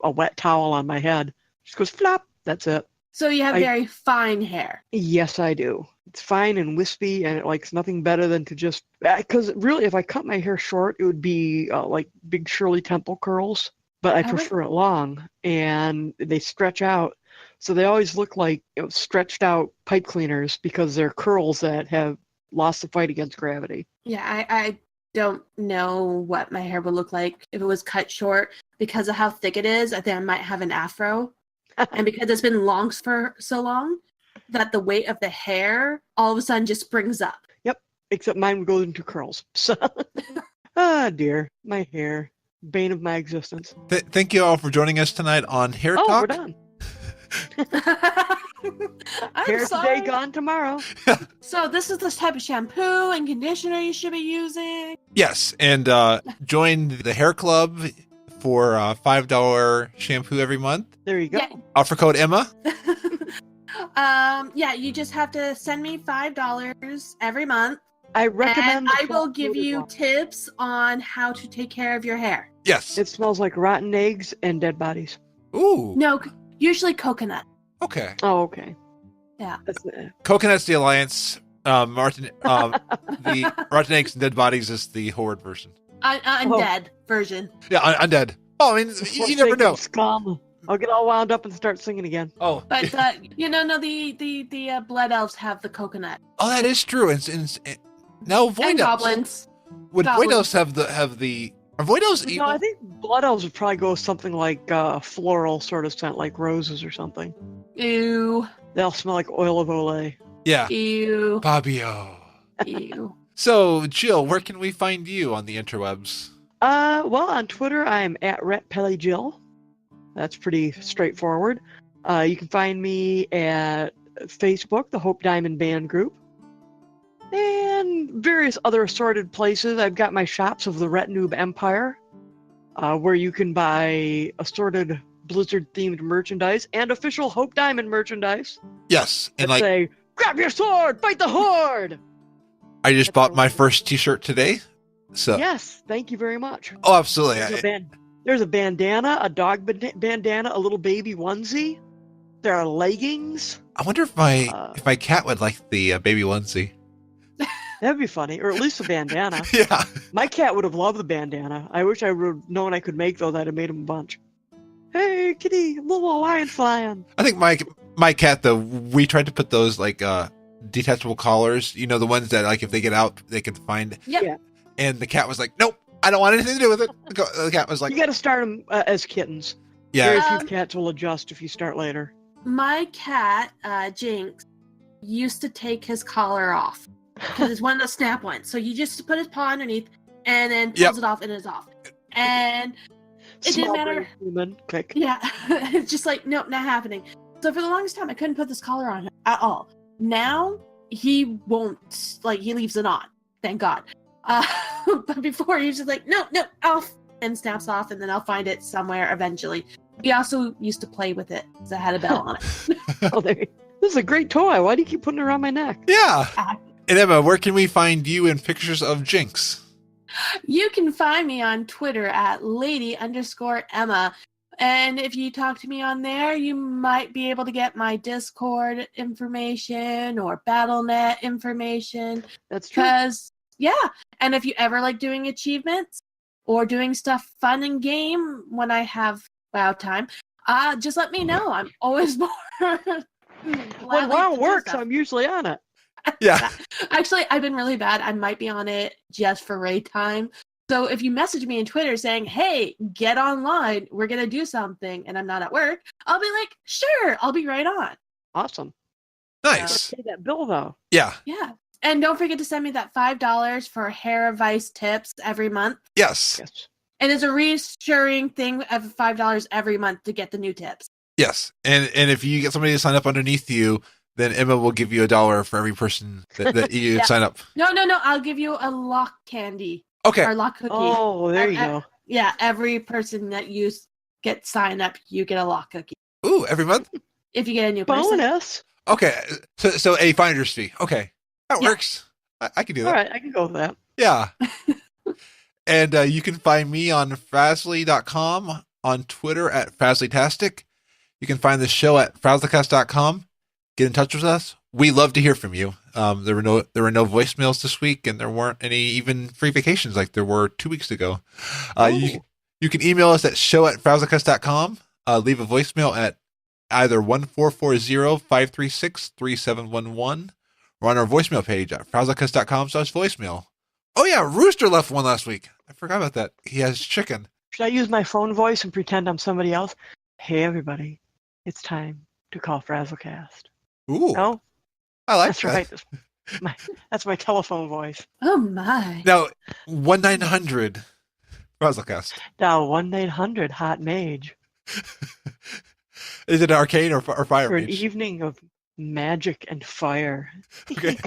a wet towel on my head. Just goes flop. That's it. So you have very fine hair. Yes, I do. It's fine and wispy, and it likes nothing better than to just. Because really, if I cut my hair short, it would be like big Shirley Temple curls. But I prefer it long, and they stretch out. So they always look like stretched out pipe cleaners because they're curls that have lost the fight against gravity. Yeah, I don't know what my hair would look like if it was cut short. Because of how thick it is, I think I might have an afro. And because it's been long for so long, that the weight of the hair all of a sudden just springs up. Yep, except mine goes into curls. So, dear, my hair, bane of my existence. Thank you all for joining us tonight on Hair Oh, Talk. we're done. I'm Hair sorry. today, gone tomorrow. So this is the type of shampoo and conditioner you should be using. Yes, and join the hair club for $5 shampoo every month. There you go. Yeah. Offer code Emma. Yeah, you just have to send me $5 every month. I recommend. And I will give you tips on how to take care of your hair. Yes. It smells like rotten eggs and dead bodies. Ooh. No, usually coconut. Okay. Oh, okay. Yeah. Coconut's the Alliance. The Rotten Eggs and Dead Bodies is the Horde version. Undead version. Yeah, undead. Oh, I mean, you never know. Scum. I'll get all wound up and start singing again. Oh, But the blood elves have the coconut. oh, that is true. And now Void And Elves. goblins. Would Void Goblins. Elves have the? Are Void Elves No, evil? I think blood elves would probably go something like floral sort of scent, like roses or something. Ew. They'll smell like oil of Olay. Yeah, Ew. Fabio. Ew. So, Jill, where can we find you on the interwebs? Well, on Twitter, I'm at RetPallyJil. That's pretty straightforward. You can find me at Facebook, the Hope Diamond Band Group, and various other assorted places. I've got my shops of the Ret Noob Empire, where you can buy assorted Blizzard-themed merchandise and official Hope Diamond merchandise. Yes, and That say, grab your sword, fight the Horde! I just bought my first T-shirt today. So, Yes, thank you very much. oh, absolutely. There's a bandana, a dog bandana, a little baby onesie. There are leggings. I wonder if my cat would like the baby onesie. That'd be funny, or at least a bandana. Yeah. My cat would have loved the bandana. I wish I would have known I could make those. I'd have made him a bunch. Hey, kitty, little lion flying. I think my cat though, we tried to put those like detachable collars, you know, the ones that like if they get out they can find. Yep. Yeah. And the cat was like, "Nope, I don't want anything to do with it." The cat was like, You got to start them as kittens. "Yeah, Very few cats will adjust if you start later. My cat, Jinx, used to take his collar off because it's one of those snap ones. So you just put his paw underneath and then pulls it off and it's off. And it didn't matter. Human, click. Yeah, it's just like, nope, not happening. So for the longest time, I couldn't put this collar on him at all. Now, he won't, like, he leaves it on. Thank God. But before, he was just like, no, off, and snaps off, and then I'll find it somewhere eventually. We also used to play with it, because it had a bell on it. Oh, this is a great toy. Why do you keep putting it around my neck? yeah." And Emma, where can we find you in pictures of Jinx? You can find me on Twitter at lady_Emma. And if you talk to me on there, you might be able to get my Discord information or BattleNet information. That's true. Because, yeah. And if you ever like doing achievements or doing stuff fun in game when I have WoW time, just let me know. I'm always more When WoW works, I'm usually on it. Yeah. Actually, I've been really bad. I might be on it just for raid time. So if you message me on Twitter saying, hey, get online, we're going to do something, and I'm not at work, I'll be like, sure, I'll be right on. Awesome. Nice. Pay that bill, though. Yeah. Yeah. And don't forget to send me that $5 for hair advice tips every month. Yes. Yes. And it's a reassuring thing of $5 every month to get the new tips. Yes. And if you get somebody to sign up underneath you, then Emma will give you $1 for every person that you Yeah. sign up. No. I'll give you a lock candy. Okay. Or lock cookie. Oh, there you go. Yeah, every person that you get signed up, you get a lock cookie. Ooh, every month? If you get a new person. Bonus. Okay. So a finder's fee. Okay. That Yeah. works. I can do that. All right, I can go with that. Yeah. And you can find me on Frazzly.com, on Twitter at Frazzlytastic. You can find the show at frazzlecast.com. Get in touch with us. We love to hear from you. There were no voicemails this week, and there weren't any even free vacations like there were 2 weeks ago. You can email us at show@frazzlecast.com. Leave a voicemail at either 1440-536-3711 or on our voicemail page at frazzlecast.com/voicemail. Oh yeah, Rooster left one last week. I forgot about that. He has chicken. Should I use my phone voice and pretend I'm somebody else? Hey, everybody. It's time to call Frazzlecast. Ooh, No? I like That's that. right. That's my telephone voice. Oh my. Now, 1-900 Frazzlecast. Now, 1-800 Hot Mage Is it arcane or fire for an mage? evening of magic and fire. Okay.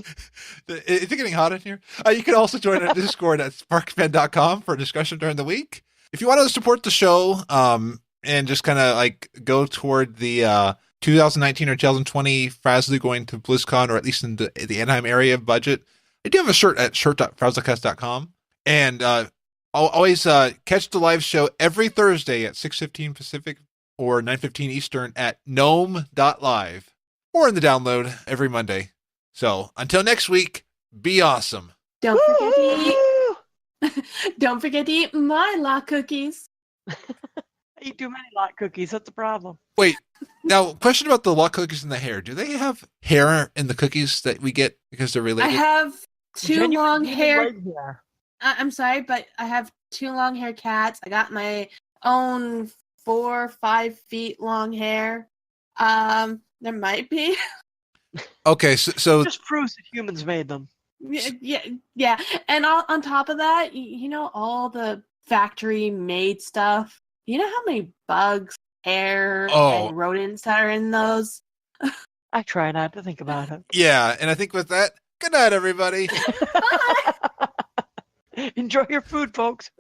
Is it getting hot in here? You can also join our Discord at sparkfan.com for discussion during the week. If you want to support the show and just kind of like go toward the 2019 or 2020 Frazzly going to BlizzCon, or at least in the Anaheim area budget, I do have a shirt at shirt.frazzlecast.com. And I'll always catch the live show every Thursday at 6:15 Pacific or 9:15 Eastern at gnome.live. Or in the download every Monday. So until next week, be awesome. Don't forget to eat. Woo! Don't forget to eat my lock cookies. I eat too many lot cookies. That's the problem. Wait, now question about the lock cookies and the hair. Do they have hair in the cookies that we get because they're I related? have two Genuine long human hair. leg hair. I'm sorry, but I have two long hair cats. I got my own 4 or 5 feet long hair. There might be. Okay, so Just proves that humans made them. Yeah. And on top of that, you know, all the factory made stuff. You know how many bugs, hair, and rodents are in those? I try not to think about it. yeah, and I think with that, good night, everybody. Enjoy your food, folks.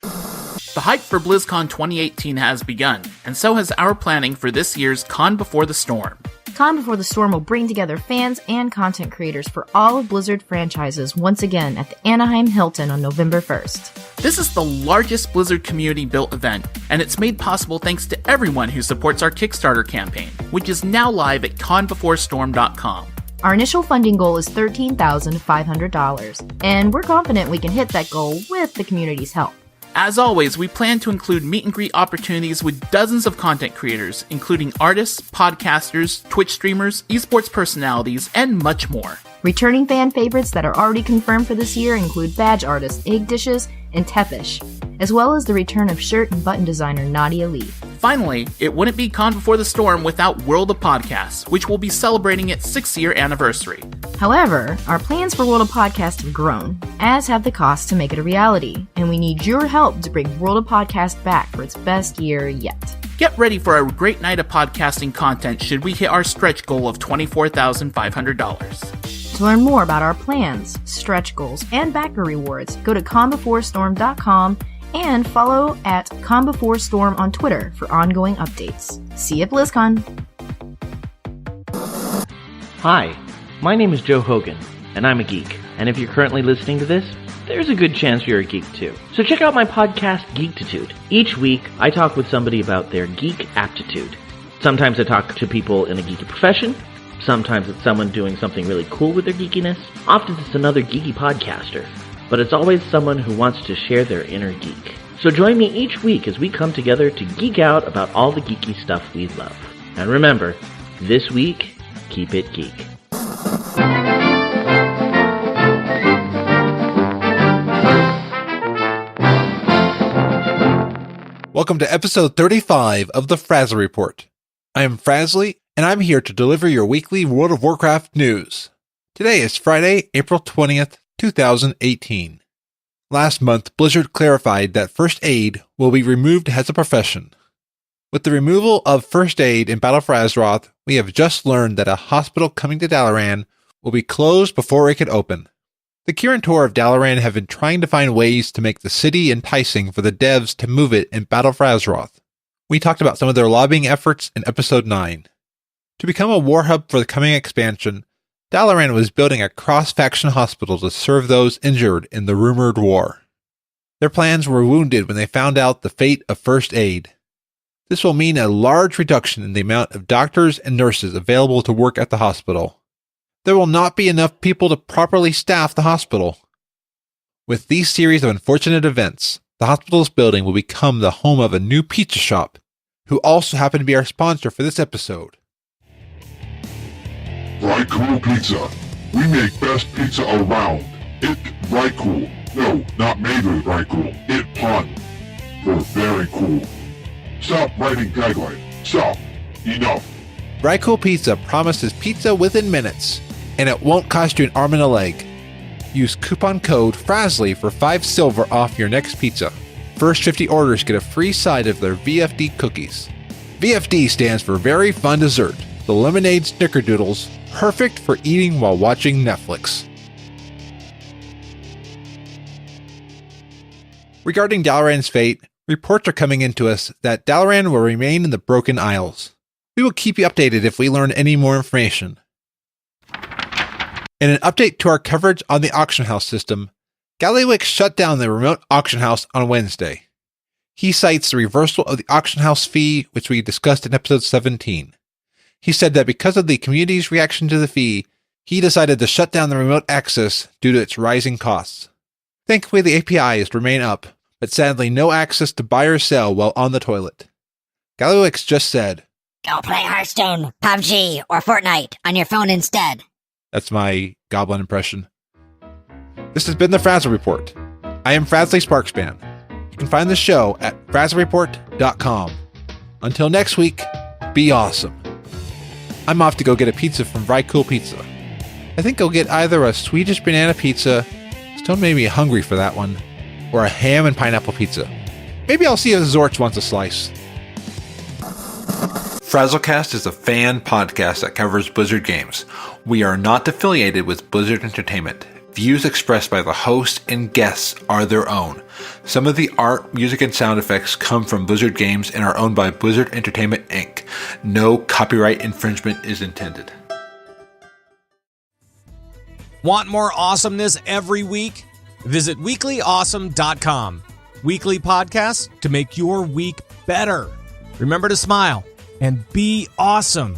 The hype for BlizzCon 2018 has begun, and so has our planning for this year's Con Before the Storm. Con Before the Storm will bring together fans and content creators for all of Blizzard franchises once again at the Anaheim Hilton on November 1st. This is the largest Blizzard community-built event, and it's made possible thanks to everyone who supports our Kickstarter campaign, which is now live at conbeforestorm.com. Our initial funding goal is $13,500, and we're confident we can hit that goal with the community's help. As always, we plan to include meet and greet opportunities with dozens of content creators, including artists, podcasters, Twitch streamers, esports personalities, and much more. Returning fan favorites that are already confirmed for this year include badge artist Egg Dishes and Tepish, as well as the return of shirt and button designer Nadia Lee. Finally, it wouldn't be Con Before the Storm without World of Podcasts, which will be celebrating its 6th-year anniversary. However, our plans for World of Podcast have grown, as have the costs to make it a reality, and we need your help to bring World of Podcast back for its best year yet. Get ready for a great night of podcasting content should we hit our stretch goal of $24,500. To learn more about our plans, stretch goals, and backer rewards, go to conbeforestorm.com and follow at conbeforestorm on Twitter for ongoing updates. See you at BlizzCon! Hi, my name is Joe Hogan, and I'm a geek. And if you're currently listening to this, there's a good chance you're a geek too. So check out my podcast, Geektitude. Each week, I talk with somebody about their geek aptitude. Sometimes I talk to people in a geeky profession. Sometimes it's someone doing something really cool with their geekiness. Often it's another geeky podcaster. But it's always someone who wants to share their inner geek. So join me each week as we come together to geek out about all the geeky stuff we love. And remember, this week, keep it geek. Welcome to episode 35 of the Frazzly Report. I am Frazzly, and I'm here to deliver your weekly World of Warcraft news. Today is Friday, April 20th, 2018. Last month, Blizzard clarified that first aid will be removed as a profession. With the removal of first aid in Battle for Azeroth, we have just learned that a hospital coming to Dalaran will be closed before it could open. The Curator of Dalaran have been trying to find ways to make the city enticing for the devs to move it in Battle for Azeroth. We talked about some of their lobbying efforts in Episode 9. To become a war hub for the coming expansion, Dalaran was building a cross-faction hospital to serve those injured in the rumored war. Their plans were wounded when they found out the fate of first aid. This will mean a large reduction in the amount of doctors and nurses available to work at the hospital. There will not be enough people to properly staff the hospital. With these series of unfortunate events, the hospital's building will become the home of a new pizza shop, who also happen to be our sponsor for this episode. Raikou Pizza. We make best pizza around. It Raikou. No, not made with Raikou. It pun. For very cool. Stop writing tagline. Stop. Enough. Raikou Pizza promises pizza within minutes, and it won't cost you an arm and a leg. Use coupon code FRASLY for 5 silver off your next pizza. First 50 orders get a free side of their VFD cookies. VFD stands for Very Fun Dessert. The lemonade snickerdoodles, perfect for eating while watching Netflix. Regarding Dalaran's fate, reports are coming into us that Dalaran will remain in the Broken Isles. We will keep you updated if we learn any more information. In an update to our coverage on the auction house system, Gallywix shut down the remote auction house on Wednesday. He cites the reversal of the auction house fee, which we discussed in episode 17. He said that because of the community's reaction to the fee, he decided to shut down the remote access due to its rising costs. Thankfully, the APIs remain up, but sadly no access to buy or sell while on the toilet. Gallywix just said, "Go play Hearthstone, PUBG, or Fortnite on your phone instead." That's my goblin impression. This has been the Frazzle Report. I am Frazzly Sparkspan. You can find the show at frazzlereport.com. Until next week, be awesome. I'm off to go get a pizza from Raikou Pizza. I think I'll get either a Swedish banana pizza, still made me hungry for that one, or a ham and pineapple pizza. Maybe I'll see if Zorch wants a slice. Frazzlecast is a fan podcast that covers Blizzard games. We are not affiliated with Blizzard Entertainment. Views expressed by the host and guests are their own. Some of the art, music, and sound effects come from Blizzard games and are owned by Blizzard Entertainment, Inc. No copyright infringement is intended. Want more awesomeness every week? Visit weeklyawesome.com. Weekly podcasts to make your week better. Remember to smile and be awesome.